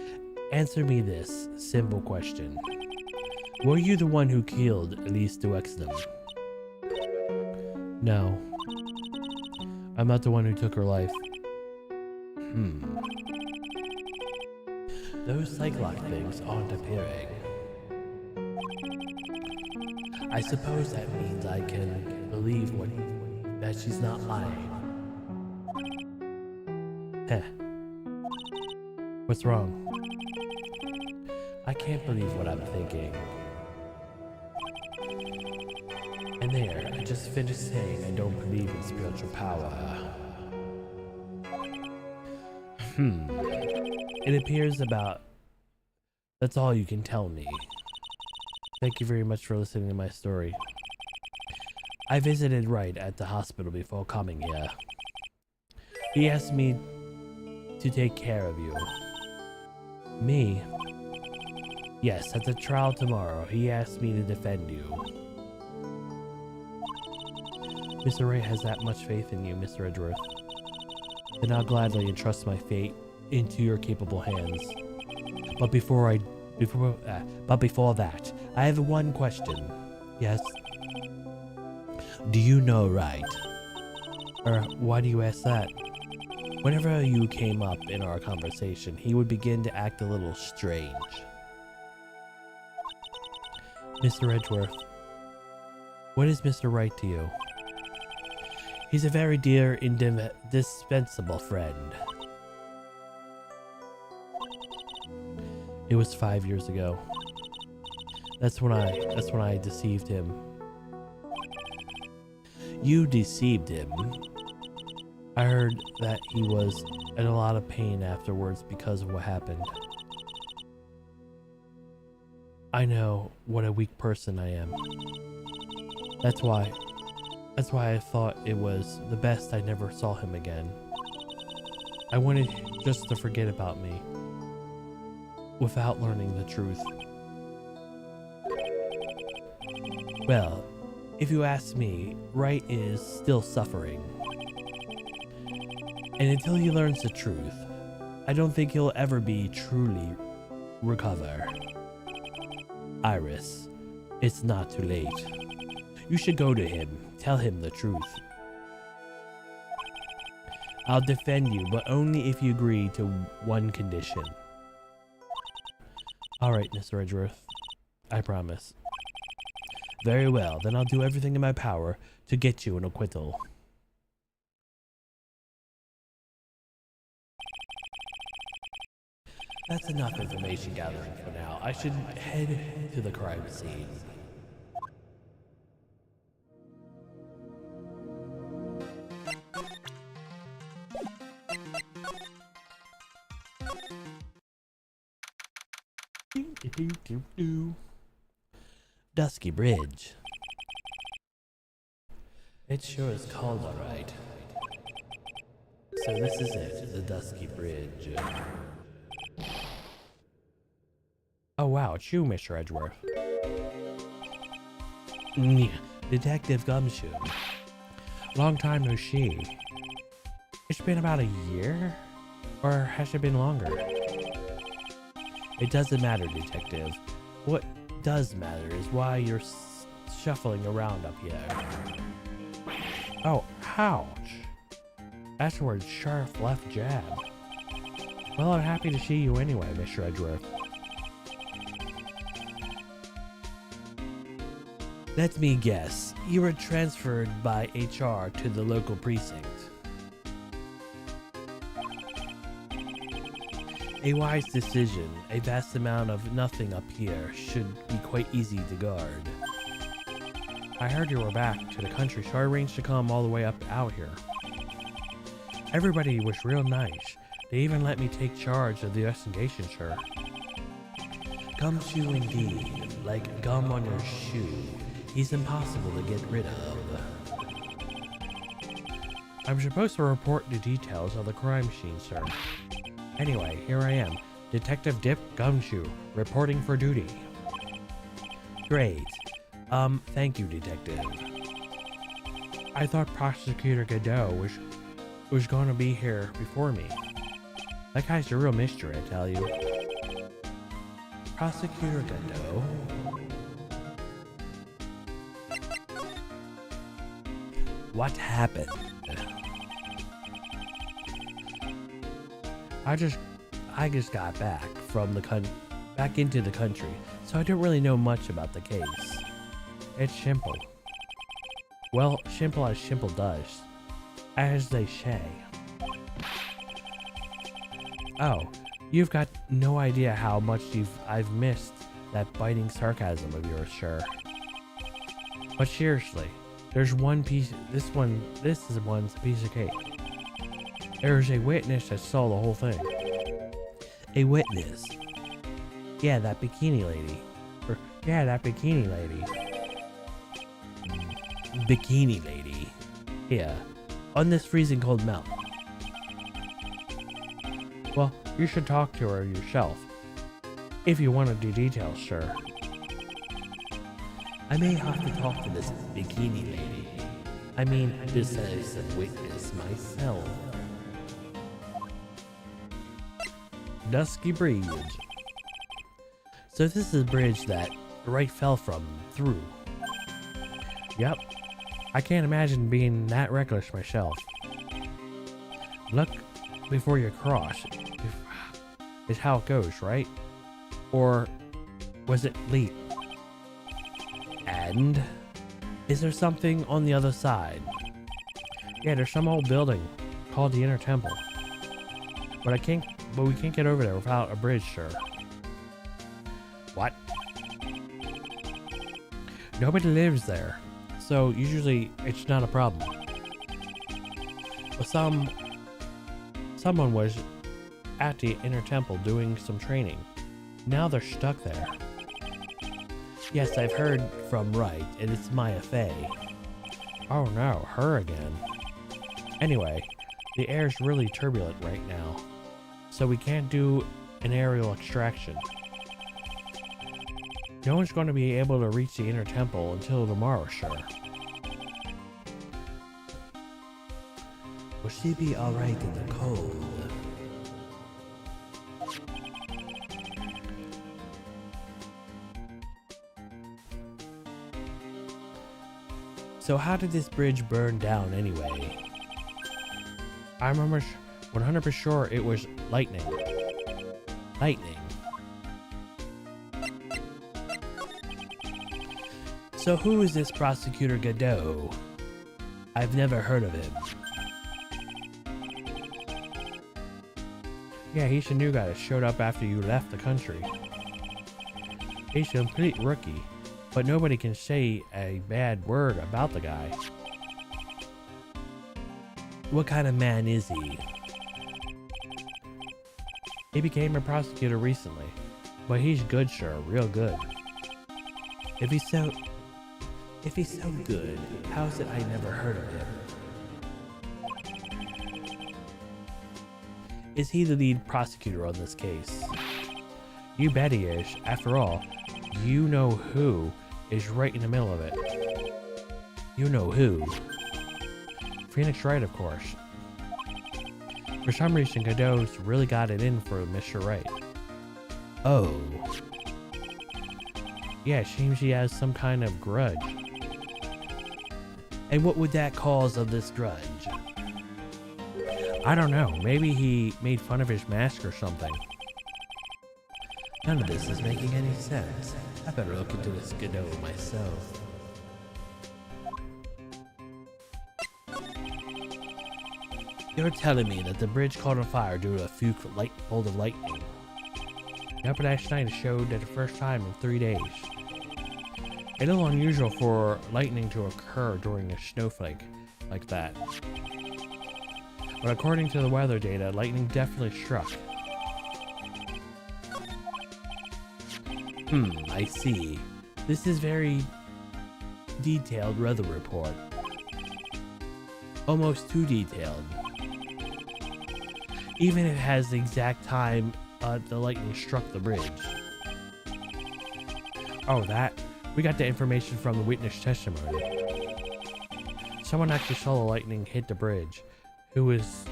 answer me this simple question. Were you the one who killed Elise Duexton? No. I'm not the one who took her life. Those Cyclops things aren't appearing. I suppose that means I can believe that she's not lying. Heh. What's wrong? I can't believe what I'm thinking. And there, I just finished saying I don't believe in spiritual power. It appears that's all you can tell me. Thank you very much for listening to my story. I visited Wright at the hospital before coming here. He asked me to take care of you. Me? Yes, at the trial tomorrow, he asked me to defend you. Mr. Wright has that much faith in you, Mr. Edgeworth. Then I'll gladly entrust my fate into your capable hands. But before that, I have one question. Yes? Do you know Wright? Why do you ask that? Whenever you came up in our conversation, he would begin to act a little strange. Mr. Edgeworth, what is Mr. Wright to you? He's a very dear, indispensable friend. It was 5 years ago. That's when I deceived him. You deceived him? I heard that he was in a lot of pain afterwards because of what happened. I know what a weak person I am. That's why I thought it was the best I never saw him again. I wanted just to forget about me without learning the truth. Well, if you ask me, Wright is still suffering. And until he learns the truth, I don't think he'll ever be truly recover. Iris, it's not too late. You should go to him, tell him the truth. I'll defend you, but only if you agree to one condition. Alright, Mr. Edgeworth. I promise. Very well, then I'll do everything in my power to get you an acquittal. That's enough information gathering for now. I should head to the crime scene. Dusky Bridge. It sure is cold, alright. So this is it, the Dusky Bridge. Oh wow, it's you, Mr. Edgeworth. Detective Gumshoe. Long time no see. It's been about a year? Or has it been longer? It doesn't matter, Detective. What does matter is why you're shuffling around up here. Oh, ouch! That's where a sharp left jab. Well, I'm happy to see you anyway, Mr. Edgeworth. Let me guess, you were transferred by HR to the local precinct. A wise decision. A vast amount of nothing up here should be quite easy to guard. I heard you were back to the country, so I arranged to come all the way up out here. Everybody was real nice. They even let me take charge of the investigation, sir. Gumshoe indeed, like gum on your shoe. He's impossible to get rid of. I'm supposed to report the details of the crime scene, sir. Anyway, here I am, Detective Dip Gumshoe, reporting for duty. Great. Thank you, Detective. I thought Prosecutor Godot was going to be here before me. That guy's a real mystery, I tell you. Prosecutor Godot? What happened? I just got back from back into the country, so I don't really know much about the case. It's simple. Well, simple as simple does, as they say. Oh, you've got no idea how much I've missed that biting sarcasm of yours, sure. But seriously, there's one piece. This is one's piece of cake. There's a witness that saw the whole thing. A witness? Yeah, that bikini lady. Bikini lady. Yeah, on this freezing cold mountain. Well, you should talk to her yourself. If you want to do details, sure. I may have to talk to this bikini lady. I mean, this is a witness myself. Dusky Bridge. So this is a bridge that Wright fell through. Yep. I can't imagine being that reckless myself. Look before you cross is how it goes, right? Or was it leap? And is there something on the other side? Yeah, there's some old building called the Inner Temple. But we can't get over there without a bridge, sir. What? Nobody lives there, so usually it's not a problem. But someone was at the Inner Temple doing some training. Now they're stuck there. Yes, I've heard from Wright, and it's Maya Fey. Oh no, her again. Anyway, the air's really turbulent right now, so we can't do an aerial extraction. No one's going to be able to reach the Inner Temple until tomorrow, sure. Will she be alright in the cold? So how did this bridge burn down anyway? I remember 100% sure it was lightning. Lightning. So who is this Prosecutor Godot? I've never heard of him. Yeah, he's a new guy that showed up after you left the country. He's a complete rookie, but nobody can say a bad word about the guy. What kind of man is he? He became a prosecutor recently, but he's good, sure, real good. If he's so good, how is it I never heard of him? Is he the lead prosecutor on this case? You bet he is. After all, you know who is right in the middle of it. You know who? Phoenix Wright, of course. For some reason, Godot's really got it in for Mr. Wright. Oh. Yeah, it seems he has some kind of grudge. And what would that cause of this grudge? I don't know. Maybe he made fun of his mask or something. None of this is making any sense. I better look into this Godot myself. You're telling me that the bridge caught on fire due to a bolt of lightning. Yep, last night it showed that the first time in 3 days. It's a little unusual for lightning to occur during a snowflake like that. But according to the weather data, lightning definitely struck. I see. This is very detailed weather report. Almost too detailed. Even if it has the exact time the lightning struck the bridge. Oh, we got the information from the witness testimony. Someone actually saw the lightning hit the bridge. Who is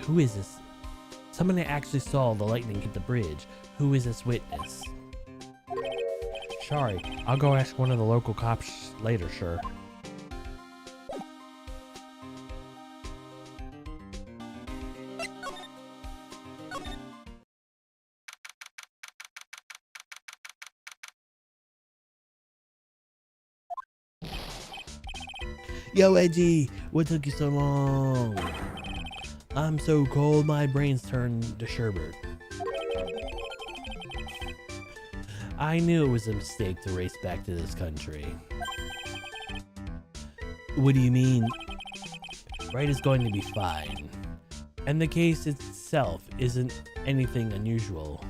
this? Someone actually saw the lightning hit the bridge. Who is this witness? Sorry, I'll go ask one of the local cops later, sir. Yo, Edgy, what took you so long? I'm so cold, my brain's turned to sherbet. I knew it was a mistake to race back to this country. What do you mean? Wright is going to be fine. And the case itself isn't anything unusual.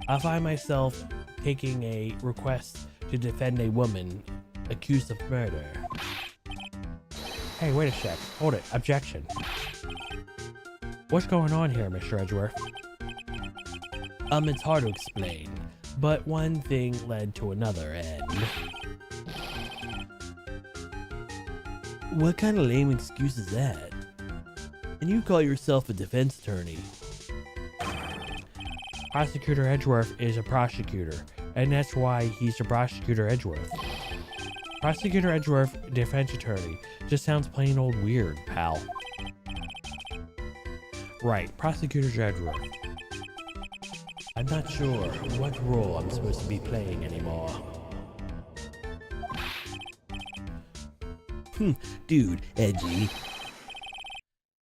I find myself taking a request to defend a woman accused of murder. Hey, wait a sec. Hold it. Objection. What's going on here, Mr. Edgeworth? It's hard to explain, but one thing led to another, and... What kind of lame excuse is that? And you call yourself a defense attorney? Prosecutor Edgeworth is a prosecutor, and that's why he's a Prosecutor Edgeworth. Prosecutor Edgeworth, defense attorney, just sounds plain old weird, pal. Right, Prosecutor Edgeworth. I'm not sure what role I'm supposed to be playing anymore. Dude, Edgy.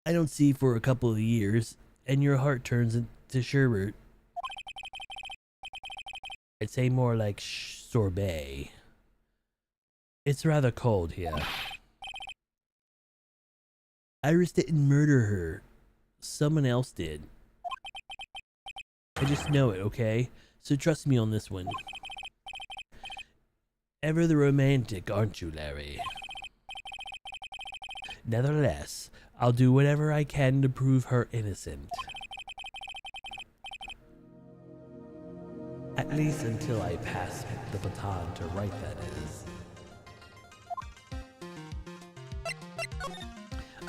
I don't see for a couple of years, and your heart turns into sherbet. I'd say more like sorbet. It's rather cold here. Iris didn't murder her. Someone else did. I just know it, okay? So trust me on this one. Ever the romantic, aren't you, Larry? Nevertheless, I'll do whatever I can to prove her innocent. At least until I pass the baton to Wright, that is.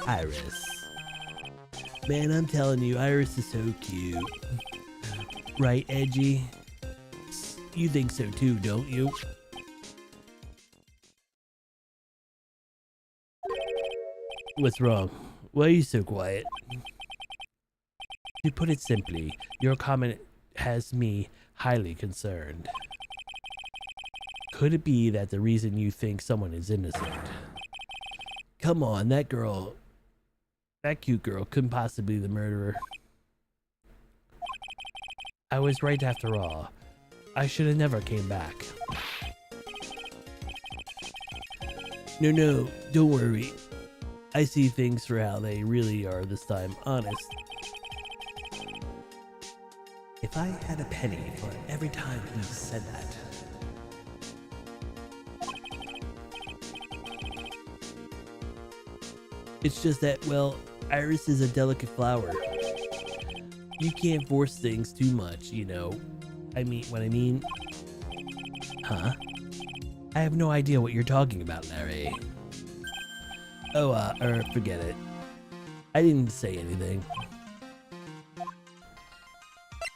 Iris. Man, I'm telling you, Iris is so cute. Right, Edgy? You think so too, don't you? What's wrong? Why are you so quiet? To put it simply, your comment has me highly concerned. Could it be that the reason you think someone is innocent? Come on, that cute girl couldn't possibly be the murderer. I was right after all. I should have never came back. No, don't worry. I see things for how they really are this time, honest. If I had a penny for every time he said that. It's just that, well, Iris is a delicate flower. You can't force things too much, you know. I mean, what I mean? Huh? I have no idea what you're talking about, Larry. Oh, forget it. I didn't say anything.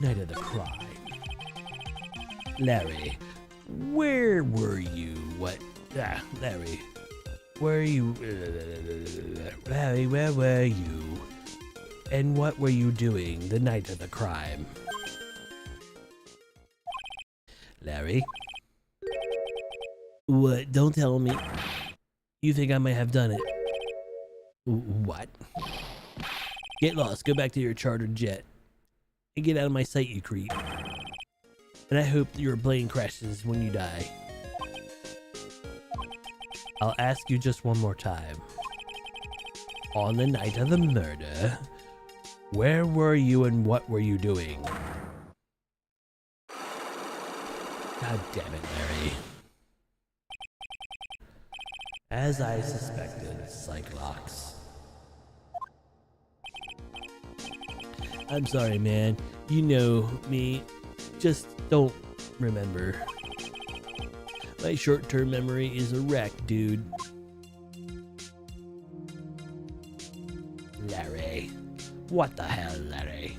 Night of the crime. Larry, where were you? What? Larry, where are you? Larry, where were you? And what were you doing the night of the crime? Larry? What? Don't tell me. You think I may have done it? What? Get lost. Go back to your chartered jet. And get out of my sight, you creep. And I hope your plane crashes when you die. I'll ask you just one more time. On the night of the murder, where were you and what were you doing? God damn it, Larry. As I suspected, Cyclops. I'm sorry, man. You know me. Just don't remember. My short-term memory is a wreck, dude. Larry. What the hell, Larry?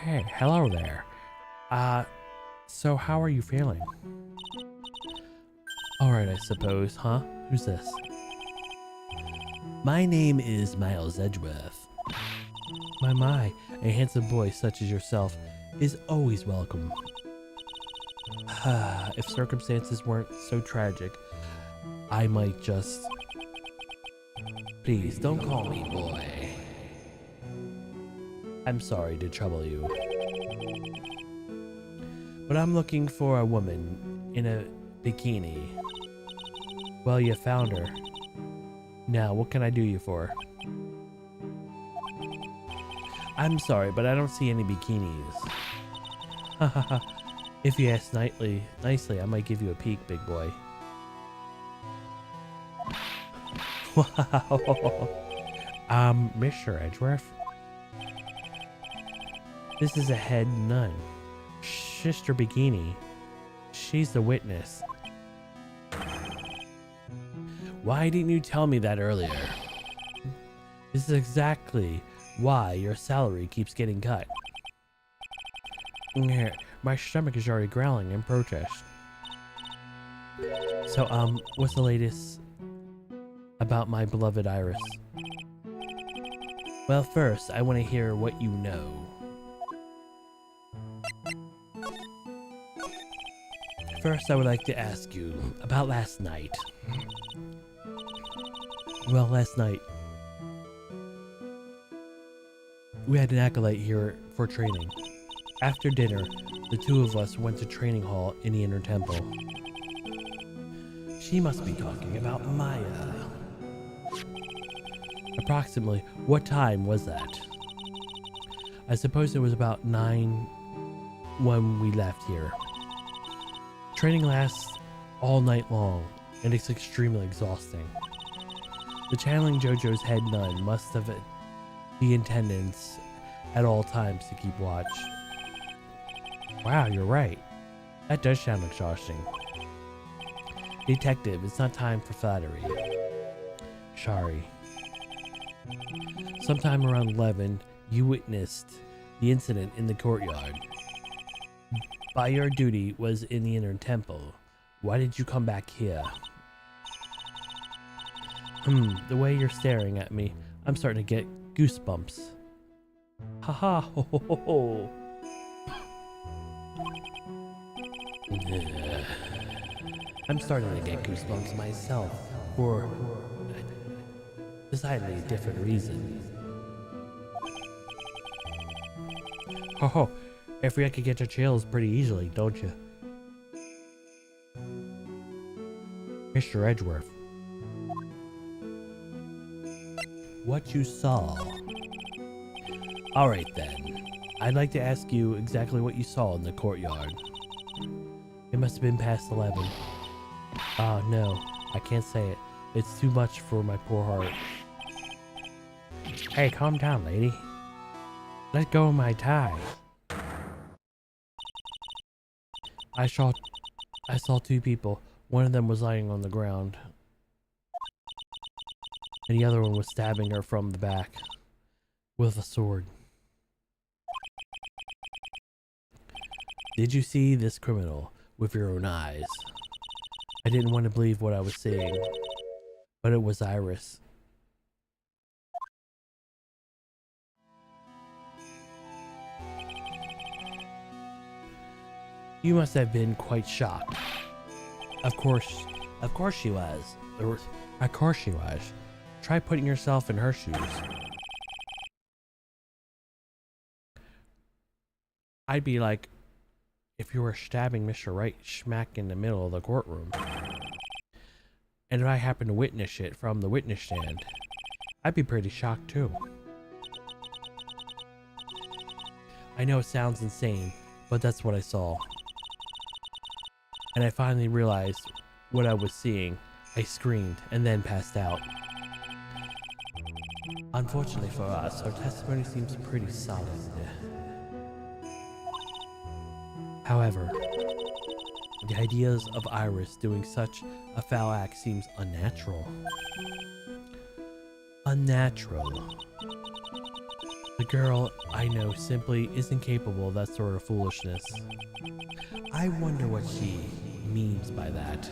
Hey, hello there. So how are you feeling? Alright, I suppose, huh? Who's this? My name is Miles Edgeworth. My, a handsome boy such as yourself is always welcome. If circumstances weren't so tragic, I might just... Please, don't call me boy. I'm sorry to trouble you. But I'm looking for a woman in a bikini. Well, you found her. Now, what can I do you for? I'm sorry, but I don't see any bikinis. Hahaha. If you ask nicely, I might give you a peek, big boy. Wow. Mr. Edgeworth? This is a head nun. Sister Bikini. She's the witness. Why didn't you tell me that earlier? This is exactly why your salary keeps getting cut. My stomach is already growling in protest. So, what's the latest about my beloved Iris? Well, first, I want to hear what you know. First, I would like to ask you about last night. Well, last night, we had an acolyte here for training. After dinner, the two of us went to training hall in the inner temple. She must be talking about Maya. Approximately what time was that? I suppose it was about 9 when we left here. Training lasts all night long, and it's extremely exhausting. The channeling JoJo's head nun must have the attendants at all times to keep watch. Wow, you're right. That does sound exhausting. Detective, it's not time for flattery. Sorry. Sometime around 11, you witnessed the incident in the courtyard. By your duty was in the inner temple. Why did you come back here? The way you're staring at me, I'm starting to get goosebumps. Haha, ho ho ho ho. I'm starting to get goosebumps myself for a decidedly different reason. Ho, if I could get the chills pretty easily, don't you? Mr. Edgeworth. what you saw. Alright then. I'd like to ask you exactly what you saw in the courtyard. It must have been past 11. Oh no, I can't say it. It's too much for my poor heart. Hey, calm down, lady. Let go of my tie. I saw 2 people. One of them was lying on the ground. And the other one was stabbing her from the back with a sword. Did you see this criminal with your own eyes? I didn't want to believe what I was seeing, but it was Iris. You must have been quite shocked. Of course she was. Of course she was. Try putting yourself in her shoes. I'd be like, if you were stabbing Mr. Wright smack in the middle of the courtroom. And if I happened to witness it from the witness stand, I'd be pretty shocked too. I know it sounds insane, but that's what I saw. And I finally realized what I was seeing. I screamed and then passed out. Unfortunately for us, her testimony seems pretty solid. However, the ideas of Iris doing such a foul act seems unnatural. Unnatural. The girl I know simply isn't capable of that sort of foolishness. I wonder what she means by that.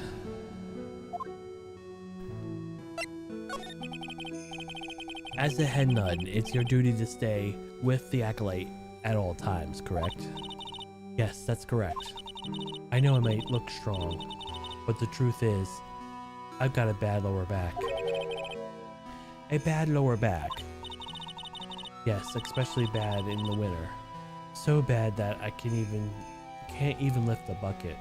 As the head nun, it's your duty to stay with the acolyte at all times, correct? Yes, that's correct. I know I might look strong, but the truth is, I've got a bad lower back. A bad lower back. Yes, especially bad in the winter. So bad that I can't even lift a bucket.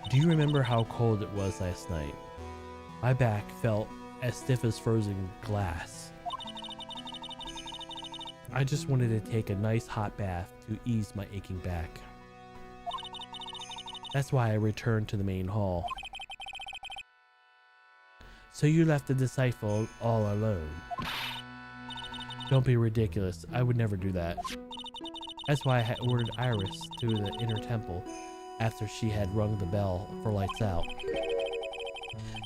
Do you remember how cold it was last night? My back felt as stiff as frozen glass. I just wanted to take a nice hot bath to ease my aching back. That's why I returned to the main hall. So you left the disciple all alone. Don't be ridiculous. I would never do that. That's why I had ordered Iris to the inner temple after she had rung the bell for lights out.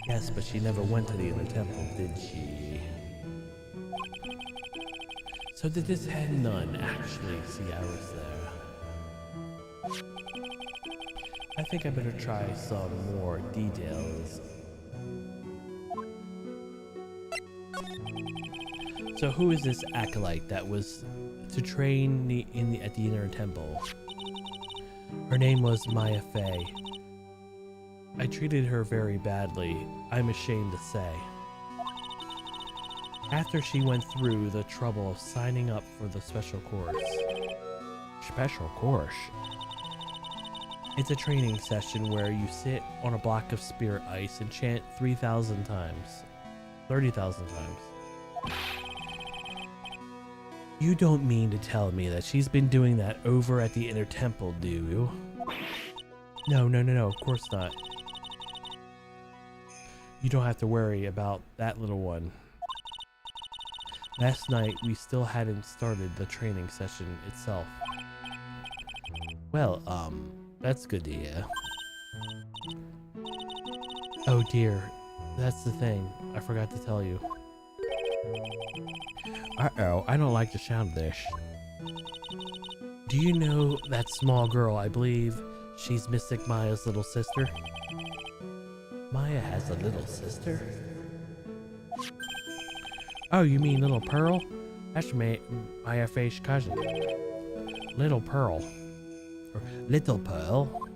Yes, but she never went to the inner temple, did she? So did this head nun actually see Iris there? I think I better try some more details. So who is this acolyte that was to train at the inner temple? Her name was Maya Fey. I treated her very badly, I'm ashamed to say. After she went through the trouble of signing up for the special course. Special course? It's a training session where you sit on a block of spirit ice and chant 3,000 times. 30,000 times. You don't mean to tell me that she's been doing that over at the inner temple, do you? No, of course not. You don't have to worry about that little one. Last night, we still hadn't started the training session itself. Well, that's good to hear. Oh dear, that's the thing. I forgot to tell you. Uh-oh, I don't like the sound of this. Do you know that small girl? I believe she's Mystic Maya's little sister. Maya has a little sister? Oh, you mean Little Pearl? That's Maya Fey's cousin. Little Pearl. Or Little Pearl?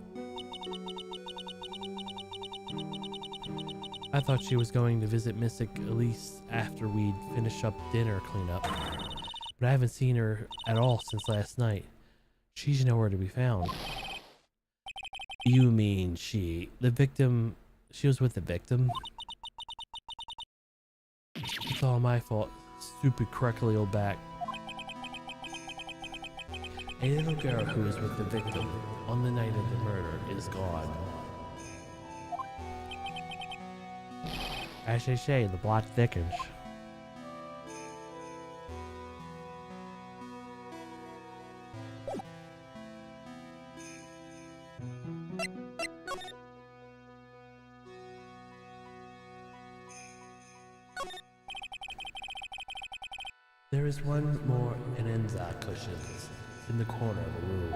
I thought she was going to visit Mystic Elise after we'd finished up dinner cleanup. But I haven't seen her at all since last night. She's nowhere to be found. You mean the victim, she was with the victim? It's all my fault. Stupid crackly old back. A little girl who was with the victim on the night of the murder is gone. As they say, the plot thickens. There is one more Enenza cushions in the corner of the room.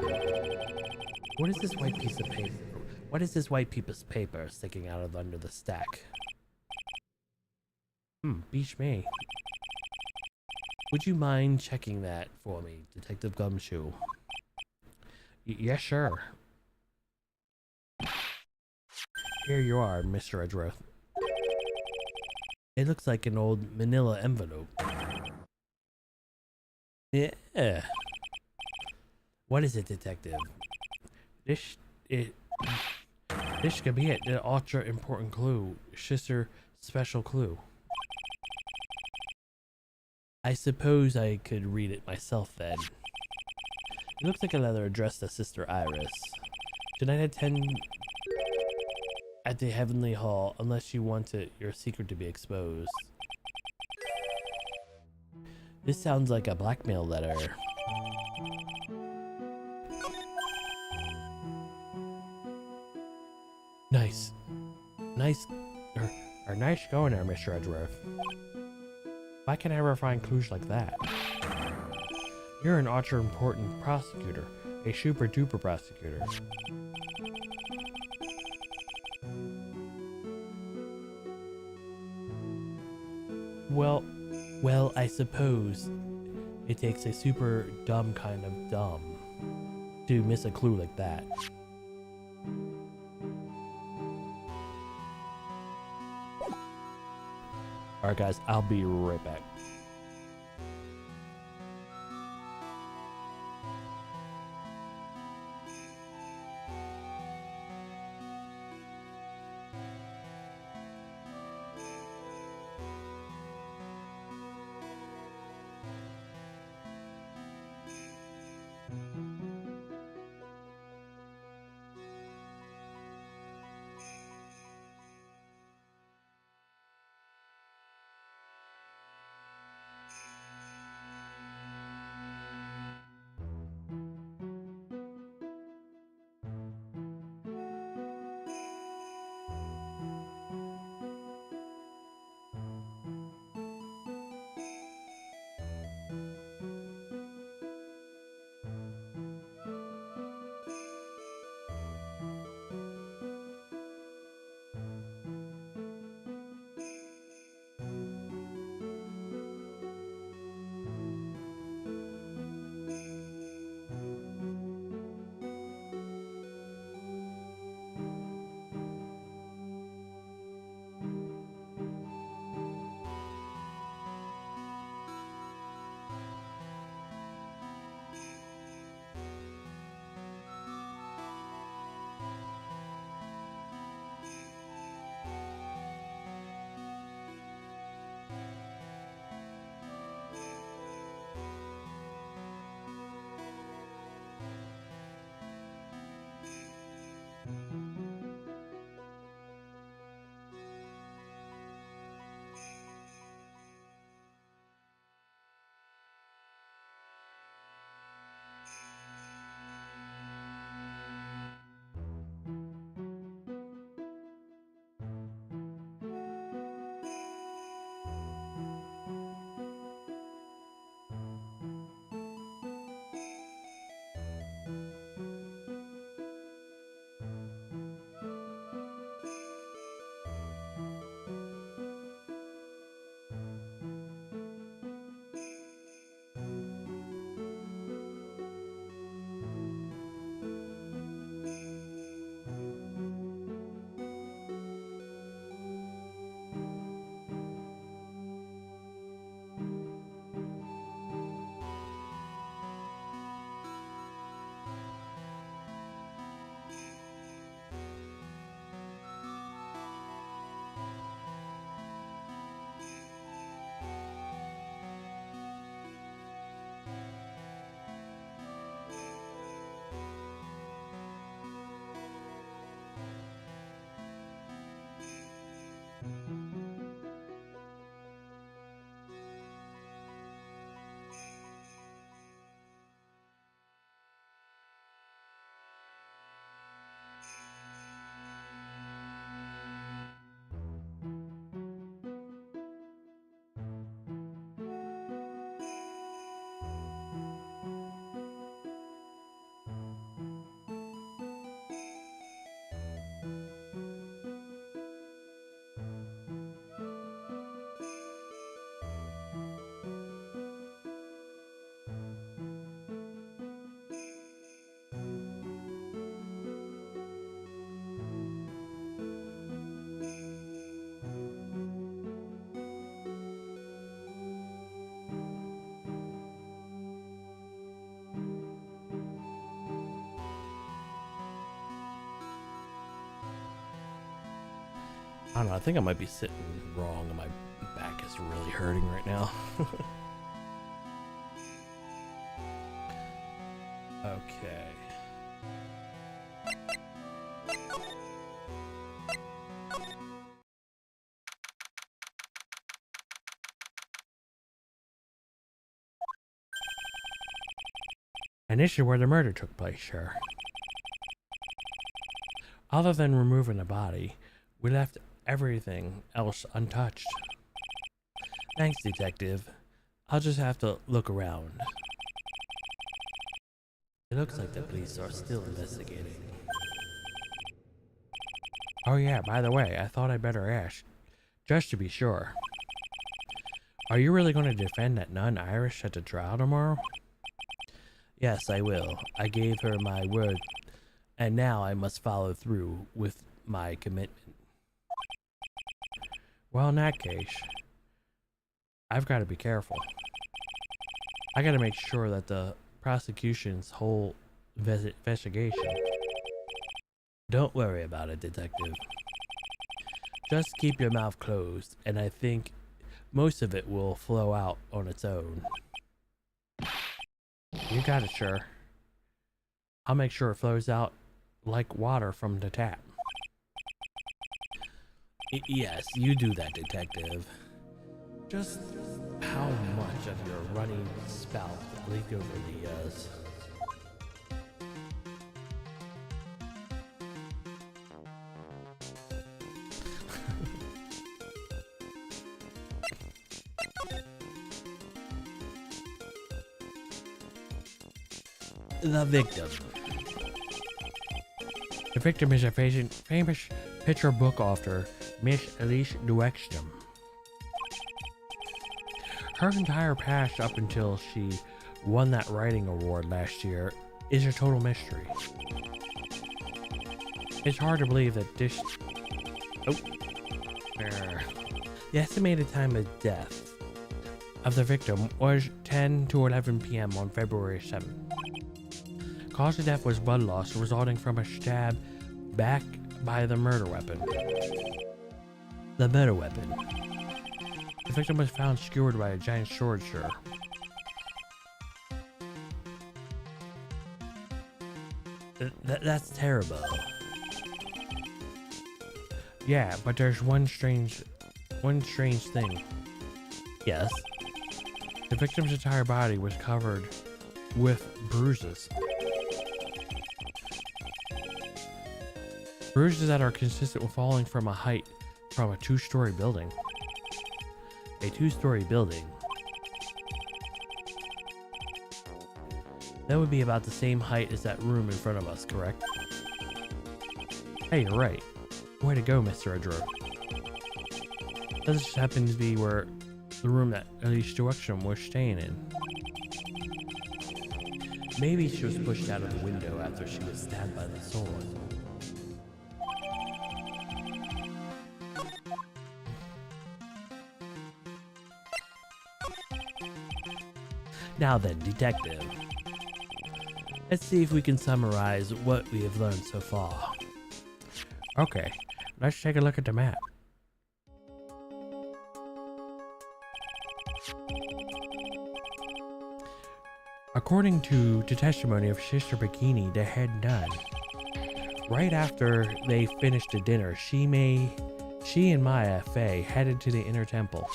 What is this white piece of paper? What is this white piece of paper sticking out of under the stack? Beach me. Would you mind checking that for me, Detective Gumshoe? Yes, sure. Here you are, Mr. Edgeworth. It looks like an old manila envelope. Yeah. What is it, Detective? This could be it. The ultra important clue. Sister special clue. I suppose I could read it myself then. It looks like a letter addressed to Sister Iris. Tonight at 10 at the Heavenly Hall, unless you want your secret to be exposed. This sounds like a blackmail letter. Nice. Nice going there, Mr. Edgeworth. Why can I ever find clues like that? You're an ultra important prosecutor. A super duper prosecutor. Well, I suppose it takes a super dumb kind of dumb to miss a clue like that. Alright guys, I'll be right back. I don't know, I think I might be sitting wrong and my back is really hurting right now. Okay. And this is where the murder took place, sir. Other than removing the body, we left everything else untouched. Thanks, Detective. I'll just have to look around. It looks like the police are still investigating. Oh yeah, by the way, I thought I'd better ask, just to be sure. Are you really going to defend that nun Irish at the trial tomorrow? Yes, I will. I gave her my word, and now I must follow through with my commitment. Well, in that case, I've got to be careful. I got to make sure that the prosecution's whole investigation. Don't worry about it, Detective. Just keep your mouth closed, and I think most of it will flow out on its own. You got it, sure. I'll make sure it flows out like water from the tap. Yes, you do that, Detective. Just how much of your running spout leaked over the years? The victim. The victim is a famous picture book author, Miss Elise Duexton. Her entire past up until she won that writing award last year is a total mystery. It's hard to believe that this... The estimated time of death of the victim was 10 to 11 p.m. on February 7th. Cause of death was blood loss resulting from a stab back by the murder weapon. The murder weapon. The victim was found skewered by a giant sword, sir. That's terrible. Yeah, but there's one strange thing. Yes. The victim's entire body was covered with bruises. Bruises that are consistent with falling from a height from a two-story building. A two-story building. That would be about the same height as that room in front of us, correct? Hey, you're right. Way to go, Mr. Edgeworth. This just happens to be where the room that Elise Duexton was staying in. Maybe she was pushed out of the window after she was stabbed by the sword. Now then, Detective. Let's see if we can summarize what we have learned so far. Okay, let's take a look at the map. According to the testimony of Sister Bikini, the head nun, right after they finished the dinner, she and Maya Fey headed to the inner temple.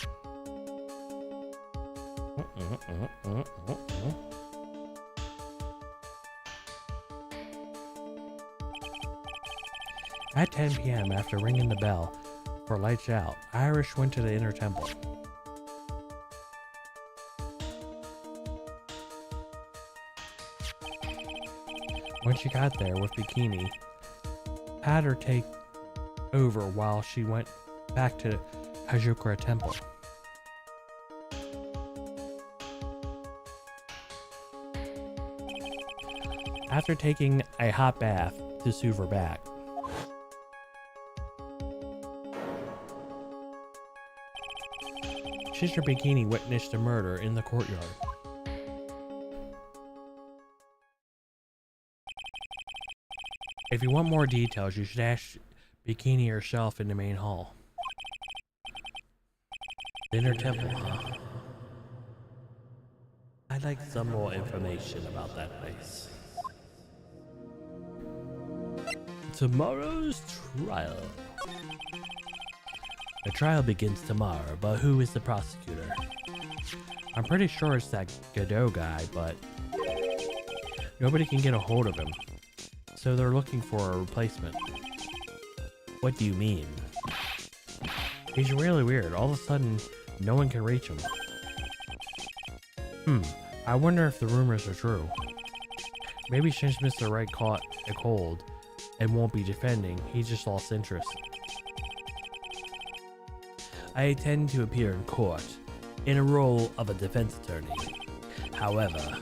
At 10 p.m., after ringing the bell for lights out, Irish went to the inner temple. When she got there with Bikini, had her take over while she went back to Hajukura Temple. After taking a hot bath to soothe her back, Sister Bikini witnessed a murder in the courtyard. If you want more details, you should ask Bikini herself in the main hall. Inner temple, huh? I'd like some more information about that place. Tomorrow's trial. The trial begins tomorrow, but who is the prosecutor? I'm pretty sure it's that Godot guy, but nobody can get a hold of him. So they're looking for a replacement. What do you mean? He's really weird. All of a sudden, no one can reach him. I wonder if the rumors are true. Maybe since Mr. Wright caught a cold and won't be defending, he just lost interest. I intend to appear in court in a role of a defense attorney. However,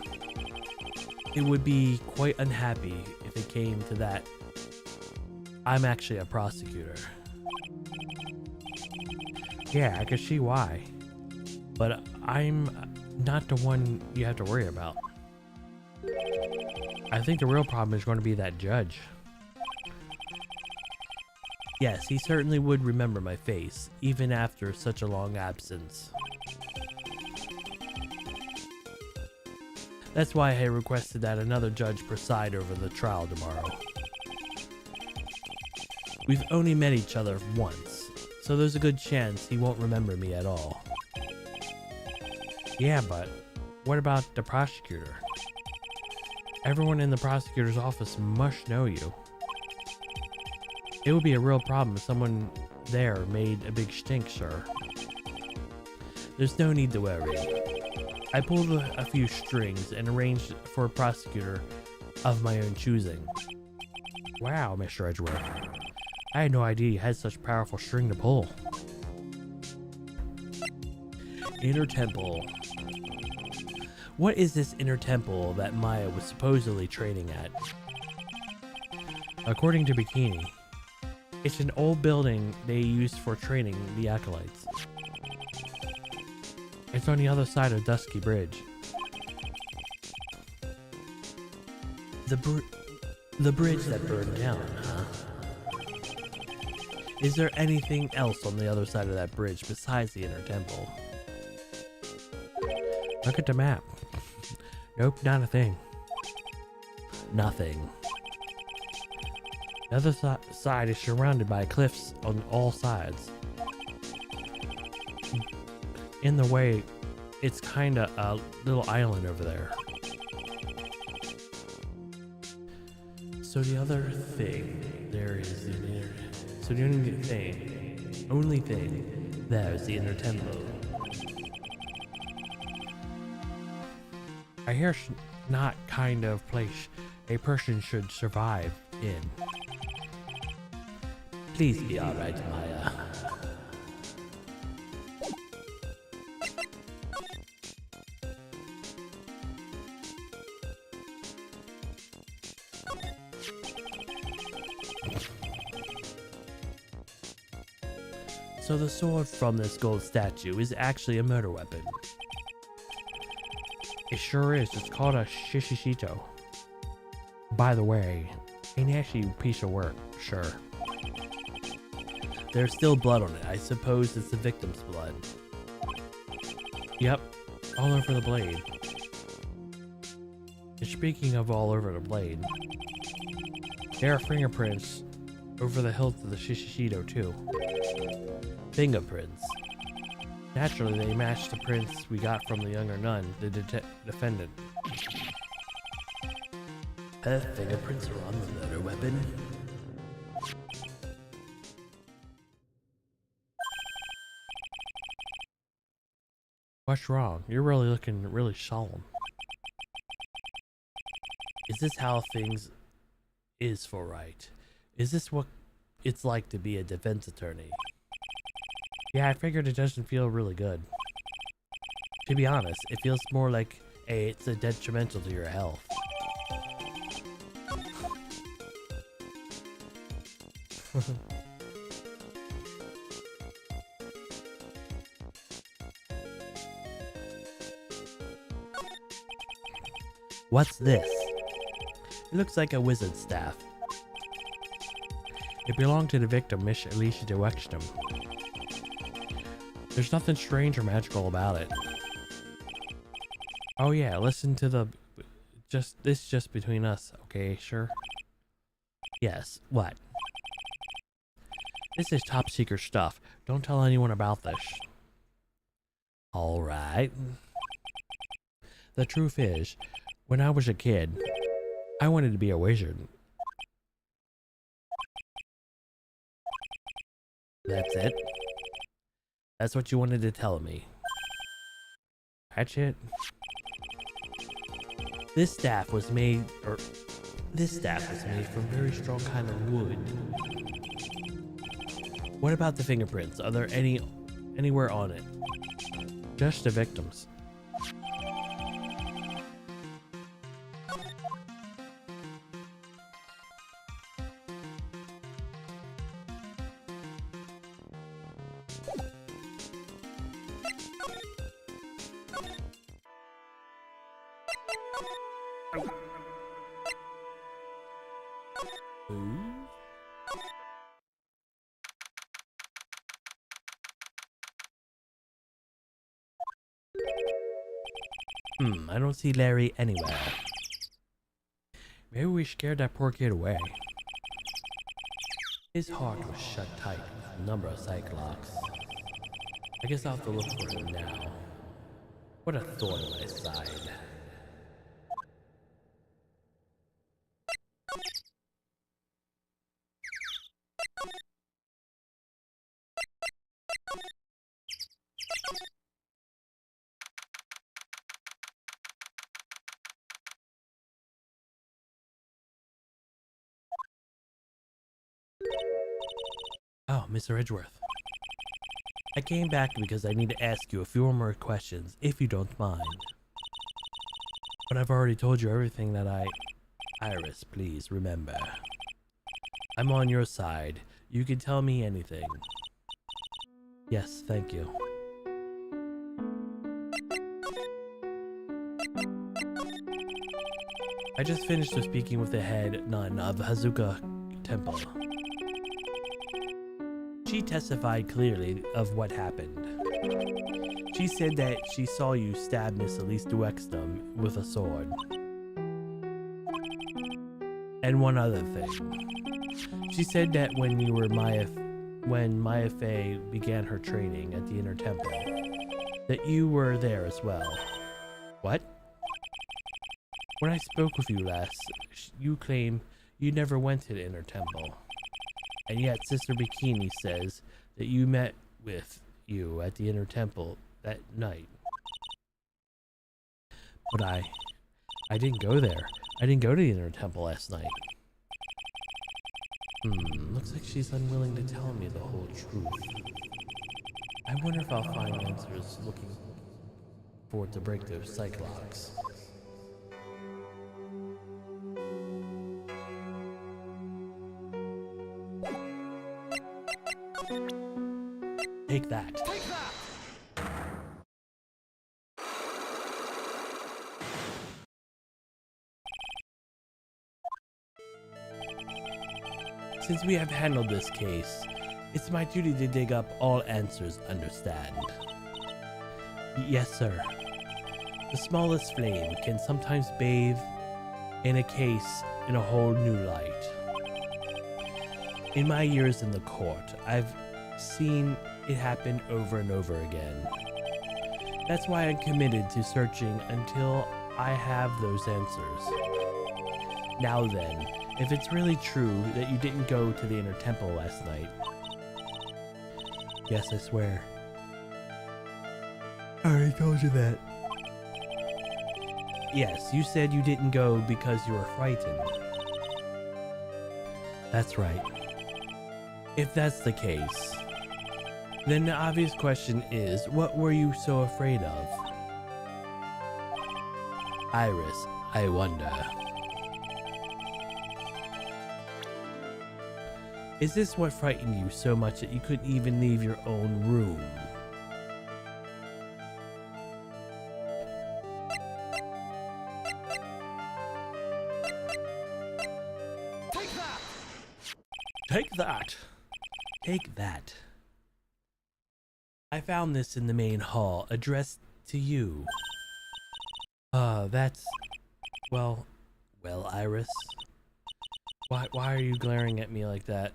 it would be quite unhappy if it came to that. I'm actually a prosecutor. Yeah, I can see why. But I'm not the one you have to worry about. I think the real problem is going to be that judge. Yes, he certainly would remember my face, even after such a long absence. That's why I requested that another judge preside over the trial tomorrow. We've only met each other once, so there's a good chance he won't remember me at all. Yeah, but what about the prosecutor? Everyone in the prosecutor's office must know you. It would be a real problem if someone there made a big stink, sir. There's no need to worry. I pulled a few strings and arranged for a prosecutor of my own choosing. Wow, Mr. Edgeworth. I had no idea you had such a powerful string to pull. Inner temple. What is this inner temple that Maya was supposedly training at? According to Bikini, it's an old building they used for training the acolytes. It's on the other side of Dusky Bridge. The bridge that burned down, huh? Is there anything else on the other side of that bridge besides the inner temple? Look at the map. Nope, not a thing. Nothing. The other side is surrounded by cliffs on all sides. In the way, it's kinda a little island over there. So the other thing, there is the inner... So the only thing, there is the inner temple. I hear it's not kind of place a person should survive in. Please be alright, Maya. So the sword from this gold statue is actually a murder weapon. It sure is. It's called a shishishito. By the way, a nasty piece of work, sure. There's still blood on it. I suppose it's the victim's blood. Yep, all over the blade. And speaking of all over the blade, there are fingerprints over the hilt of the shishishito too. Fingerprints. Naturally, they match the prints we got from the younger nun, the defendant. Her fingerprints are on the murder weapon. What's wrong? You're really looking really solemn. Is this how things is for Wright? Is this what it's like to be a defense attorney? Yeah, I figured it doesn't feel really good. To be honest, it feels more like it's a detrimental to your health. What's this? It looks like a wizard's staff. It belonged to the victim, Miss Alicia DeWexton. There's nothing strange or magical about it. Oh yeah, listen to the... just between us, okay, sure? Yes, what? This is top secret stuff. Don't tell anyone about this. All right. The truth is, when I was a kid, I wanted to be a wizard. That's it? That's what you wanted to tell me? That's it. This staff was made from very strong kind of wood. What about the fingerprints? Are there anywhere on it? Just the victims. I don't see Larry anywhere. Maybe we scared that poor kid away. His heart was shut tight with a number of psych locks. I guess I'll have to look for him now. What a thorn in my side. Oh, Mr. Edgeworth. I came back because I need to ask you a few more questions, if you don't mind. But I've already told you everything that Iris, please remember. I'm on your side. You can tell me anything. Yes, thank you. I just finished speaking with the head nun of Hazuka Temple. She testified clearly of what happened. She said that she saw you stab Miss Elise Duextum with a sword. And one other thing. She said that when Maya Fey began her training at the Inner Temple, that you were there as well. What? When I spoke with you last, you claim you never went to the Inner Temple. And yet Sister Bikini says that you met with you at the Inner Temple that night. But I didn't go there. I didn't go to the Inner Temple last night. Looks like she's unwilling to tell me the whole truth. I wonder if I'll find answers looking for it to break those psych locks. Take that. Take that! Since we have handled this case, it's my duty to dig up all answers, understand? Yes, sir. The smallest flame can sometimes bathe in a case in a whole new light. In my years in the court, I've seen it happen over and over again. That's why I'm committed to searching until I have those answers. Now then, if it's really true that you didn't go to the Inner Temple last night. Yes, I swear. I already told you that. Yes, you said you didn't go because you were frightened. That's right. If that's the case, then the obvious question is, what were you so afraid of? Iris, I wonder. Is this what frightened you so much that you couldn't even leave your own room? Take that! Take that! Take that. I found this in the main hall, addressed to you. That's... Well, Iris. Why are you glaring at me like that?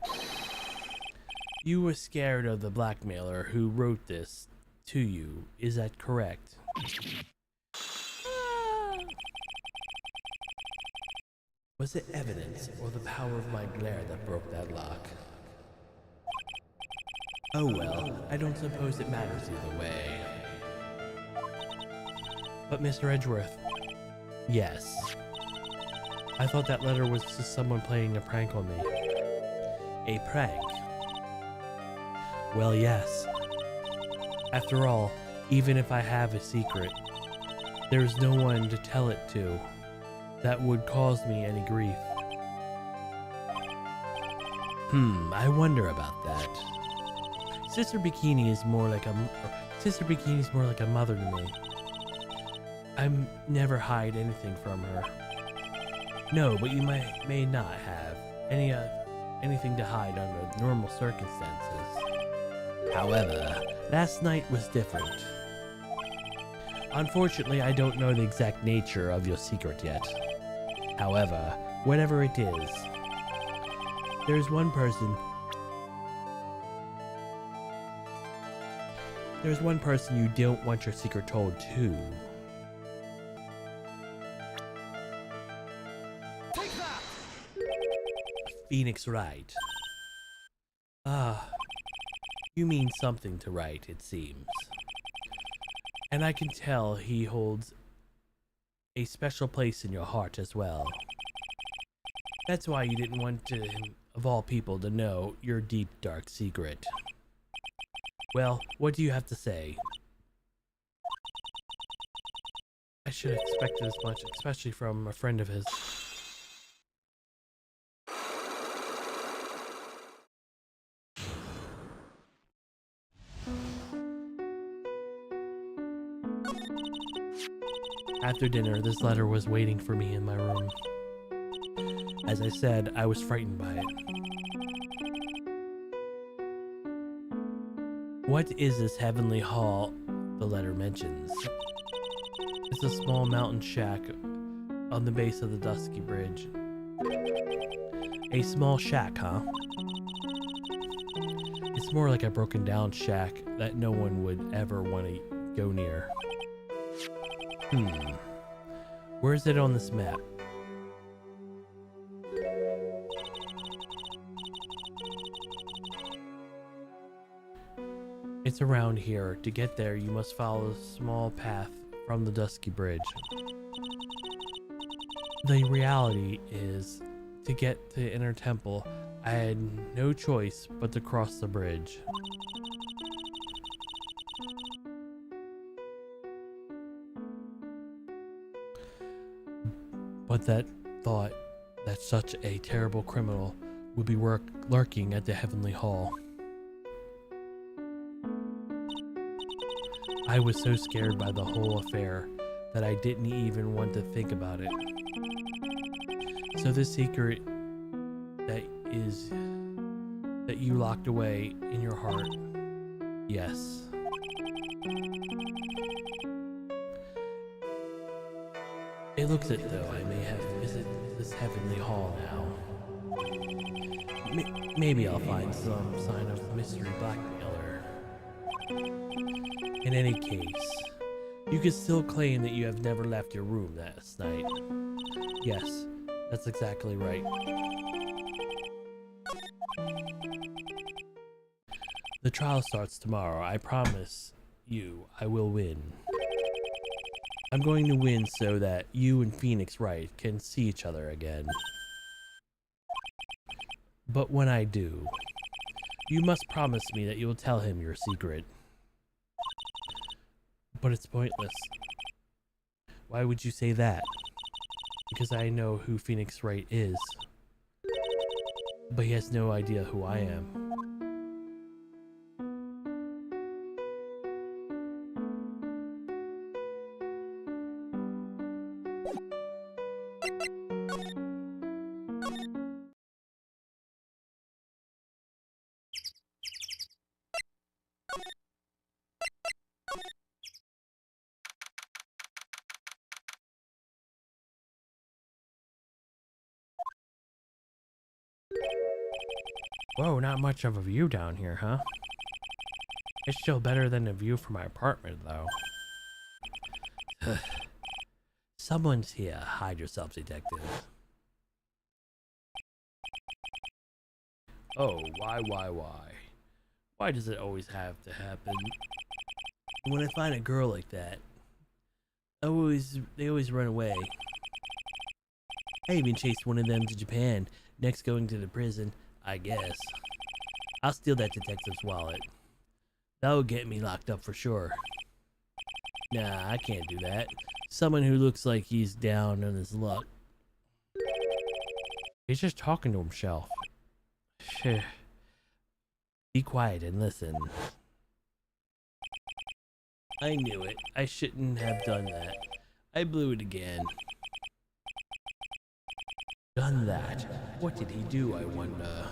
You were scared of the blackmailer who wrote this to you, is that correct? Was it evidence or the power of my glare that broke that lock? Oh well, I don't suppose it matters either way. But Mr. Edgeworth, yes. I thought that letter was just someone playing a prank on me. A prank? Well, yes. After all, even if I have a secret, there's no one to tell it to that would cause me any grief. I wonder about that. Sister Bikini is more like a mother to me. I never hide anything from her. No, but you may not have anything to hide under normal circumstances. However, last night was different. Unfortunately, I don't know the exact nature of your secret yet. However, whatever it is, there's one person you don't want your secret told to. Take that! Phoenix Wright. Ah, you mean something to Wright, it seems. And I can tell he holds a special place in your heart as well. That's why you didn't want him, of all people, to know your deep, dark secret. Well, what do you have to say? I should have expected as much, especially from a friend of his. After dinner, this letter was waiting for me in my room. As I said, I was frightened by it. What is this heavenly hall the letter mentions? It's a small mountain shack on the base of the Dusky Bridge. A small shack, huh? It's more like a broken down shack that no one would ever want to go near. Where is it on this map? It's around here. To get there, you must follow a small path from the Dusky Bridge. The reality is, to get to the Inner Temple, I had no choice but to cross the bridge. But that thought that such a terrible criminal would be lurking at the Heavenly Hall. I was so scared by the whole affair that I didn't even want to think about it. So the secret that you locked away in your heart, yes. It looks as though I may have visited this heavenly hall now. Maybe I'll find some sign of mystery blackmailer. In any case, you can still claim that you have never left your room last night. Yes, that's exactly right. The trial starts tomorrow. I promise you I will win. I'm going to win so that you and Phoenix Wright can see each other again. But when I do, you must promise me that you will tell him your secret. But it's pointless. Why would you say that? Because I know who Phoenix Wright is. But he has no idea who I am. Whoa, not much of a view down here, huh? It's still better than the view from my apartment, though. Someone's here. Hide yourself, detective. Oh, why? Why does it always have to happen? When I find a girl like that, they always run away. I even chased one of them to Japan, next going to the prison, I guess. I'll steal that detective's wallet. That'll get me locked up for sure. Nah, I can't do that. Someone who looks like he's down on his luck. He's just talking to himself. Be quiet and listen. I knew it. I shouldn't have done that. I blew it again. Done that. What did he do, I wonder?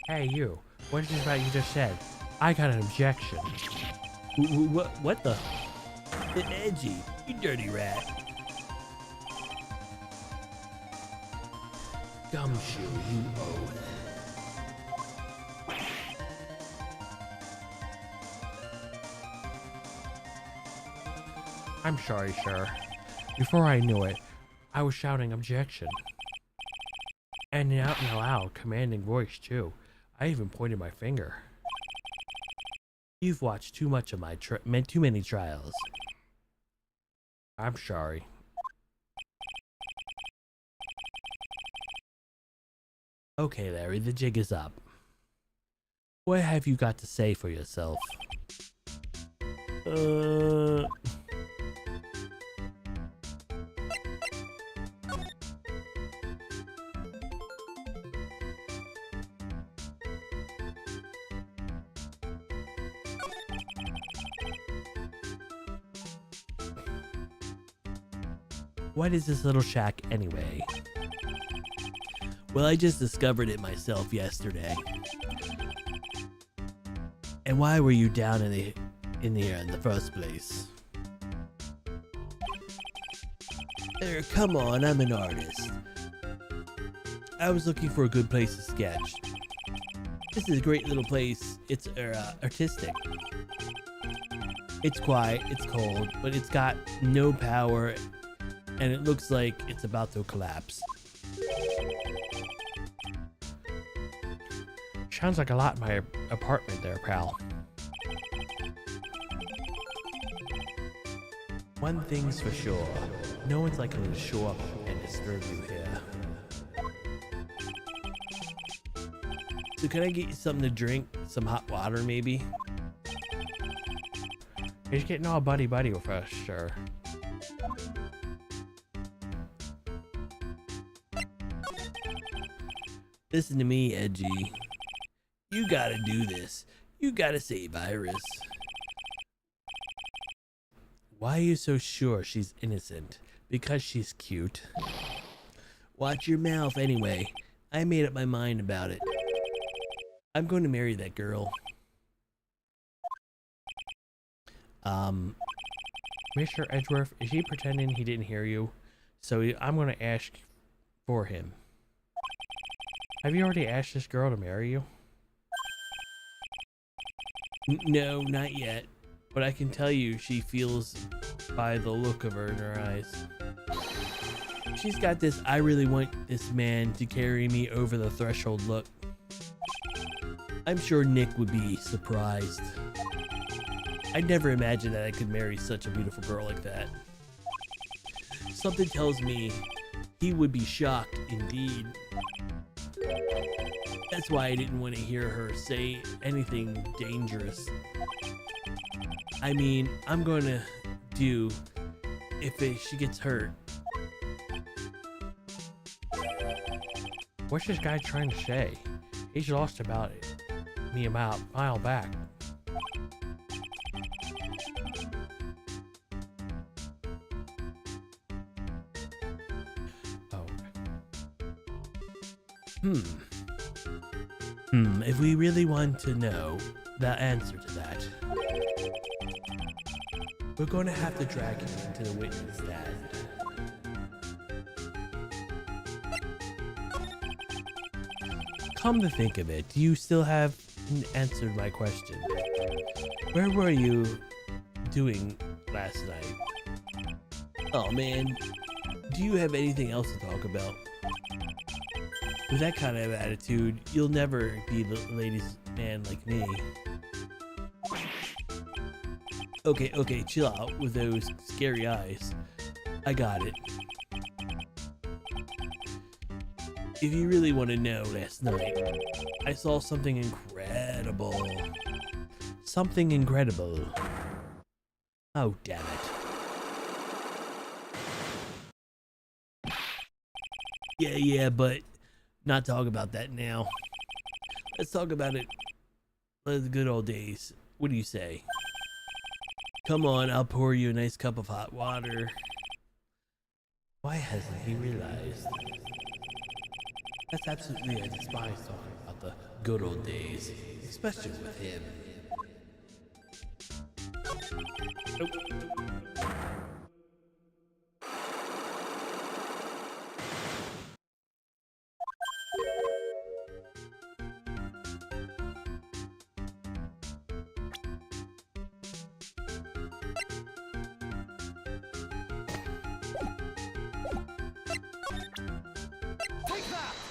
Hey, you. What is this about you just said? I got an objection. What the? Edgy, you dirty rat. Gumshoe, you oath. I'm sorry, sir. Before I knew it, I was shouting objection. And out in a loud, commanding voice, too. I even pointed my finger. You've watched too much of too many trials. I'm sorry. Okay, Larry, the jig is up. What have you got to say for yourself? What is this little shack anyway? Well, I just discovered it myself yesterday. And why were you down in here in the first place? There, come on, I'm an artist. I was looking for a good place to sketch. This is a great little place. It's artistic. It's quiet, it's cold, but it's got no power, and it looks like it's about to collapse. Sounds like a lot in my apartment there, pal. One thing's for sure, no one's likely to show up and disturb you here. So can I get you something to drink? Some hot water maybe? He's getting all buddy-buddy with us, sure. Listen to me, Edgy. You gotta do this. You gotta save Iris. Why are you so sure she's innocent? Because she's cute. Watch your mouth anyway. I made up my mind about it. I'm going to marry that girl. Mr. Edgeworth, is he pretending he didn't hear you? So I'm going to ask for him. Have you already asked this girl to marry you? No, not yet. But I can tell you she feels by the look of her in her eyes. She's got this I really want this man to carry me over the threshold look. I'm sure Nick would be surprised. I never imagined that I could marry such a beautiful girl like that. Something tells me he would be shocked indeed. That's why I didn't want to hear her say anything dangerous. I mean, I'm going to do if she gets hurt. What's this guy trying to say? He's lost about me a mile back. Oh. If we really want to know the answer to that, we're going to have to drag him into the witness stand. come to think of it, you still haven't answered my question. Where were you doing last night? Oh man, do you have anything else to talk about? With that kind of attitude, you'll never be the ladies' man like me. Okay, chill out with those scary eyes. I got it. If you really want to know, last night, I saw something incredible. Something incredible. Oh, damn it. Yeah, but not talk about that now. Let's talk about it. The good old days. What do you say? Come on, I'll pour you a nice cup of hot water. Why hasn't he realized? That's absolutely, I despise talking about the good old days, especially with him. Nope.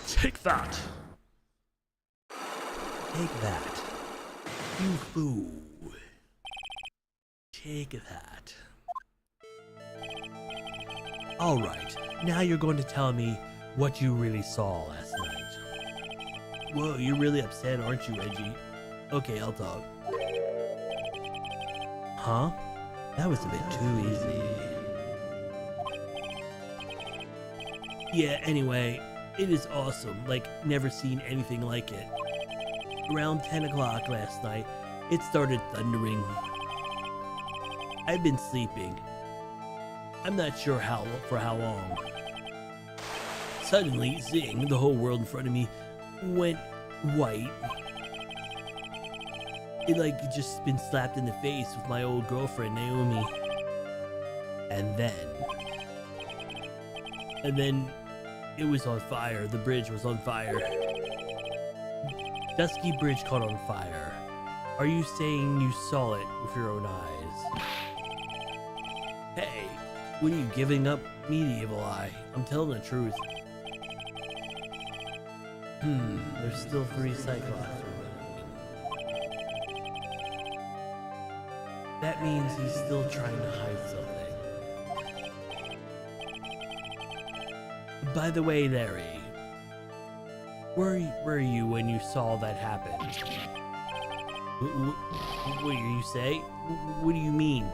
Take that! Take that. You fool. Take that. Alright, now you're going to tell me what you really saw last night. Whoa, you're really upset, aren't you, Reggie? Okay, I'll talk. Huh? That was a bit too easy. Yeah, anyway, it is awesome, like never seen anything like it. Around 10 o'clock last night, it started thundering. I've been sleeping. I'm not sure for how long. Suddenly, zing, the whole world in front of me went white. It like just been slapped in the face with my old girlfriend, Naomi. And then it was on fire. The bridge was on fire. Dusky Bridge caught on fire. Are you saying you saw it with your own eyes? Hey, what are you giving up medieval eye? I'm telling the truth. There's still 3 Cyclops remaining. That means he's still trying to hide something. By the way, Larry, where were you when you saw that happen? What do you say? What do you mean?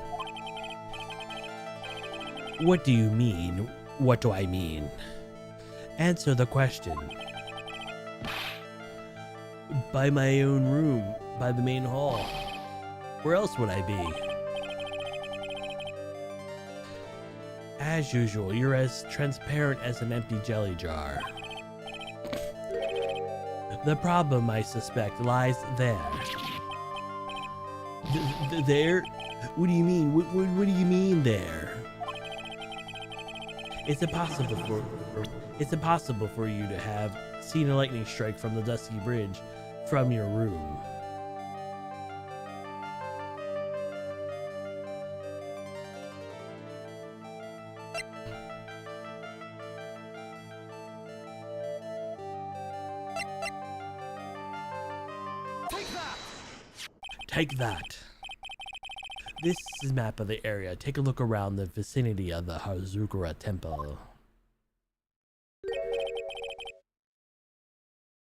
What do you mean? What do I mean? Answer the question. By my own room, by the main hall. Where else would I be? As usual, you're as transparent as an empty jelly jar. The problem, I suspect, lies there. There? What do you mean? What do you mean there? It's impossible for you to have seen a lightning strike from the Dusky Bridge from your room. Take that. This is a map of the area. Take a look around the vicinity of the Hazukura Temple.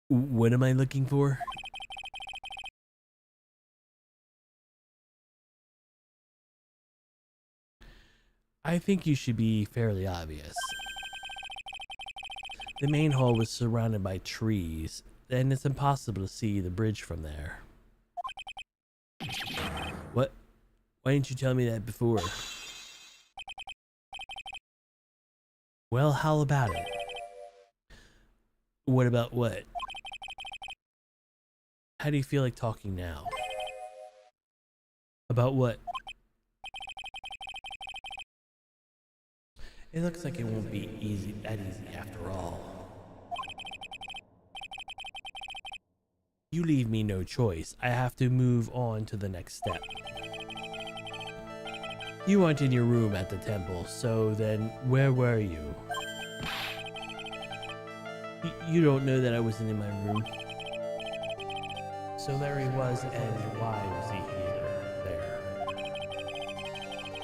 What am I looking for? I think you should be fairly obvious. The main hall was surrounded by trees, and it's impossible to see the bridge from there. What? Why didn't you tell me that before? Well, how about it? What about what? How do you feel like talking now? About what? It looks like it won't be that easy after all. You leave me no choice. I have to move on to the next step. You weren't in your room at the temple, so then where were you? You don't know that I wasn't in my room. So Larry was, and why was he here? There.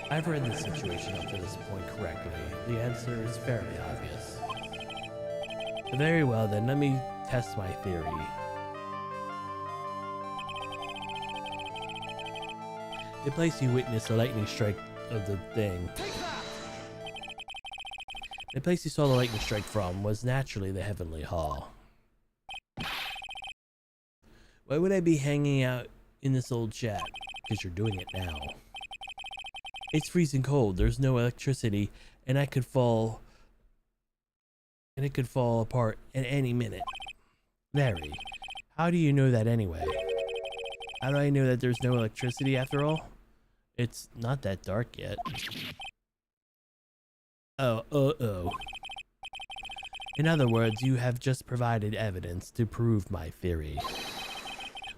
I've read the situation up to this point correctly. The answer is fairly obvious. Very well then, let me test my theory. The place you witnessed the lightning strike of the thing. The place you saw the lightning strike from was naturally the Heavenly Hall. Why would I be hanging out in this old shack? Because you're doing it now. It's freezing cold, there's no electricity, and it could fall apart at any minute. Larry, how do you know that anyway? How do I know that there's no electricity after all? It's not that dark yet. Oh. In other words, you have just provided evidence to prove my theory.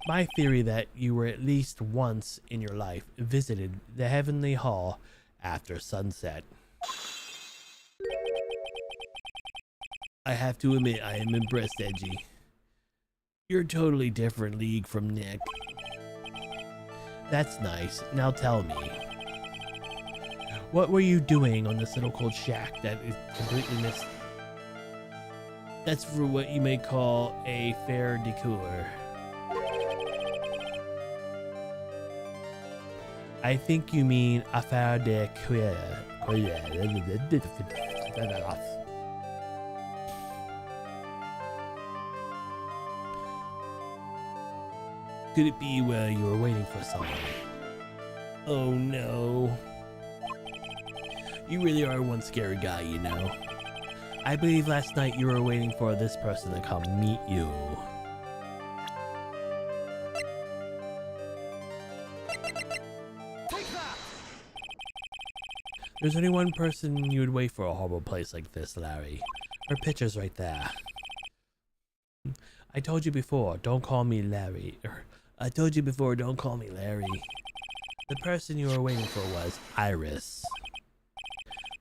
My theory that you were at least once in your life visited the Heavenly Hall after sunset. I have to admit, I am impressed, Edgy. You're a totally different league from Nick. That's nice. Now tell me. What were you doing on this little cold shack that is completely missed? That's for what you may call a fair decor. I think you mean affaire de queer. Could it be where you were waiting for someone? Oh no. You really are one scary guy, you know. I believe last night you were waiting for this person to come meet you. There's only one person you would wait for a horrible place like this, Larry. Her picture's right there. I told you before, don't call me Larry. I told you before, don't call me Larry. The person you were waiting for was Iris.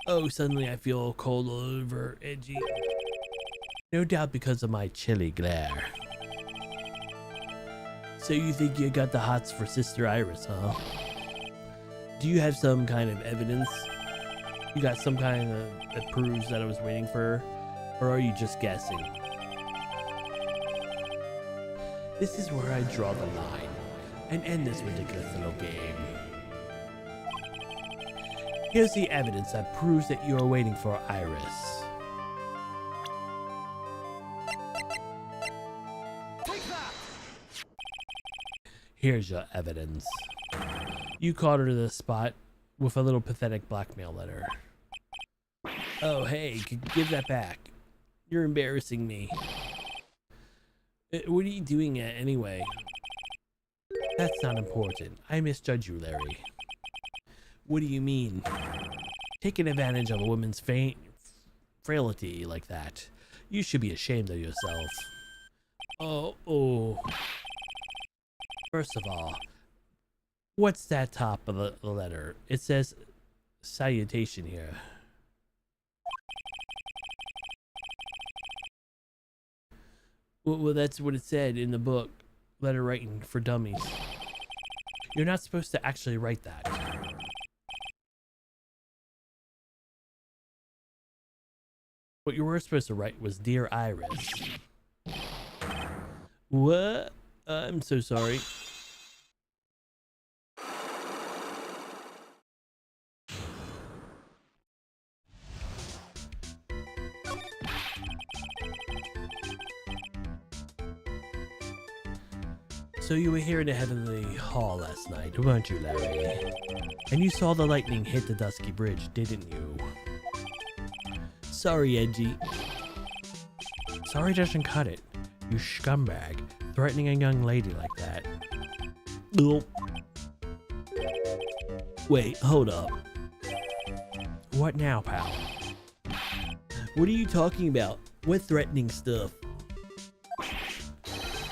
Oh, suddenly I feel cold all over, Edgy. No doubt because of my chilly glare. So you think you got the hots for Sister Iris, huh? Do you have some kind of evidence? You got some kind of that proves that I was waiting for her? Or are you just guessing? This is where I draw the line and end this ridiculous little game. Here's the evidence that proves that you are waiting for Iris. Here's your evidence. You caught her to the spot with a little pathetic blackmail letter. Oh, hey, give that back. You're embarrassing me. What are you doing at anyway? That's not important. I misjudge you, Larry. What do you mean? Taking advantage of a woman's frailty like that. You should be ashamed of yourself. Oh. First of all, what's that top of the letter? It says salutation here. Well, that's what it said in the book, Letter Writing for Dummies. You're not supposed to actually write that. What you were supposed to write was Dear Iris. What? I'm so sorry. So you were here in the Heavenly Hall last night, weren't you, Larry? And you saw the lightning hit the dusky bridge, didn't you? Sorry, Edgy. Sorry doesn't cut it, you scumbag, threatening a young lady like that. Wait, hold up. What now, pal? What are you talking about? What threatening stuff?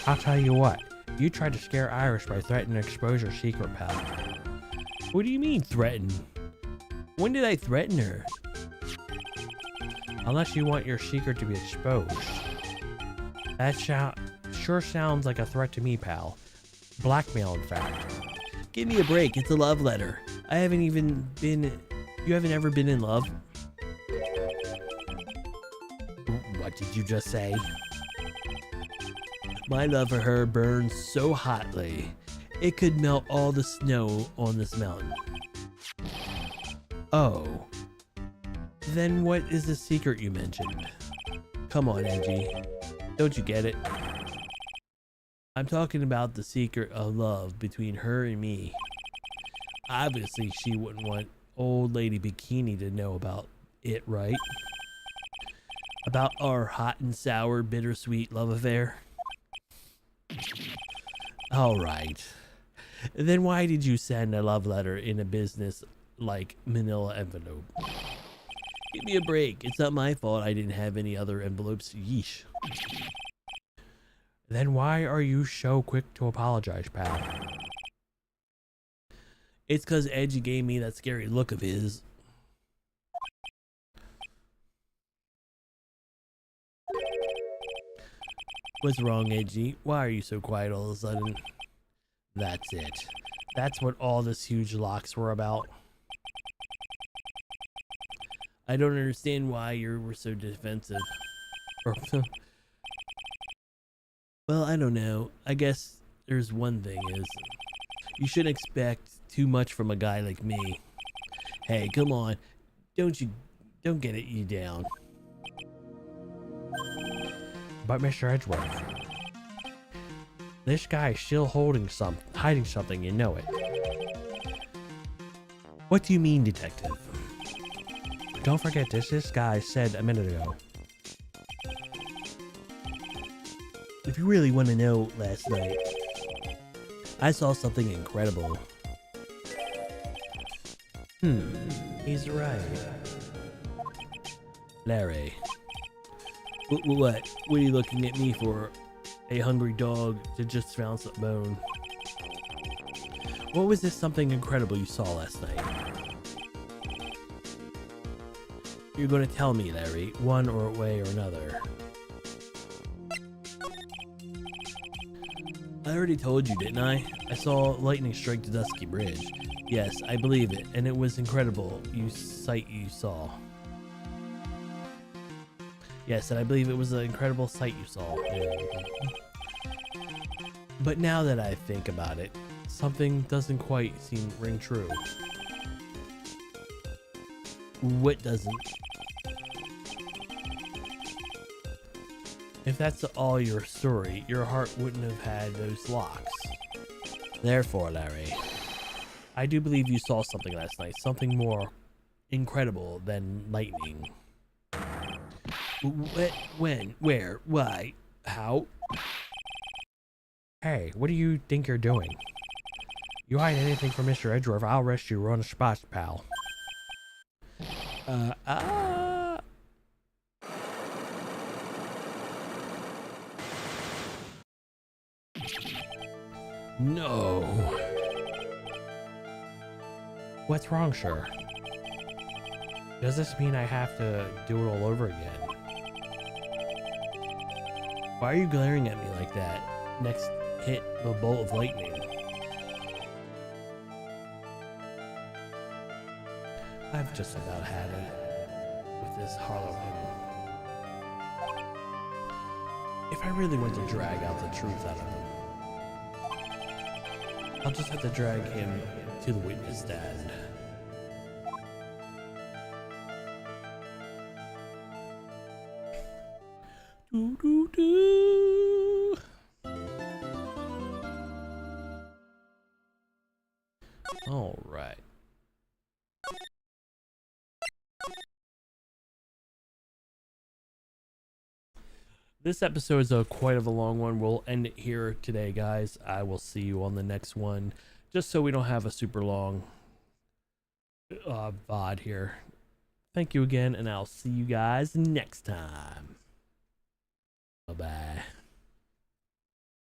I'll tell you what, You tried to scare Iris by threatening to expose your secret, pal. What do you mean threaten? When did I threaten her? Unless you want your secret to be exposed. That sure sounds like a threat to me, pal. Blackmail, in fact. Give me a break. It's a love letter. I haven't even been... You haven't ever been in love? What did you just say? My love for her burns so hotly, it could melt all the snow on this mountain. Oh. Then what is the secret you mentioned? Come on, Angie. Don't you get it? I'm talking about the secret of love between her and me. Obviously, she wouldn't want old lady Bikini to know about it, right? About our hot and sour, bittersweet love affair. All right. Then why did you send a love letter in a business like manila envelope? Give me a break. It's not my fault I didn't have any other envelopes. Yeesh. Then why are you so quick to apologize, pal? It's cause Edgy gave me that scary look of his. What's wrong, Edgy? Why are you so quiet all of a sudden? That's it. That's what all this huge locks were about. I don't understand why you were so defensive. Well, I don't know. I guess there's one thing is, you shouldn't expect too much from a guy like me. Hey, come on. Don't get it you down. But Mr. Edgeworth, this guy is still hiding something, you know it. What do you mean, detective? Don't forget this guy said a minute ago. If you really want to know, last night, I saw something incredible. He's right. Larry. What? What are you looking at me for? A hungry dog that just found some bone. What was this something incredible you saw last night? You're going to tell me, Larry, one way or another. I already told you, didn't I? I saw lightning strike the Dusky Bridge. Yes, I believe it, and it was incredible. Sight you saw. Yes, and I believe it was an incredible sight you saw. But now that I think about it, something doesn't quite ring true. What doesn't? If that's all your story, your heart wouldn't have had those locks. Therefore, Larry, I do believe you saw something last night, something more incredible than lightning. When? Where? Why? How? Hey, what do you think you're doing? You hide anything from Mr. Edgeworth, I'll arrest you on the spot, pal. No. What's wrong, sir? Does this mean I have to do it all over again? Why are you glaring at me like that? Next hit the bolt of lightning. I've just about had it with this Harlow. If I really want to drag out the truth out of him, I'll just have to drag him to the witness stand. Doo doo doo. All right. This episode is quite of a long one. We'll end it here today, guys. I will see you on the next one, just so we don't have a super long VOD here. Thank you again, and I'll see you guys next time. Bye-bye.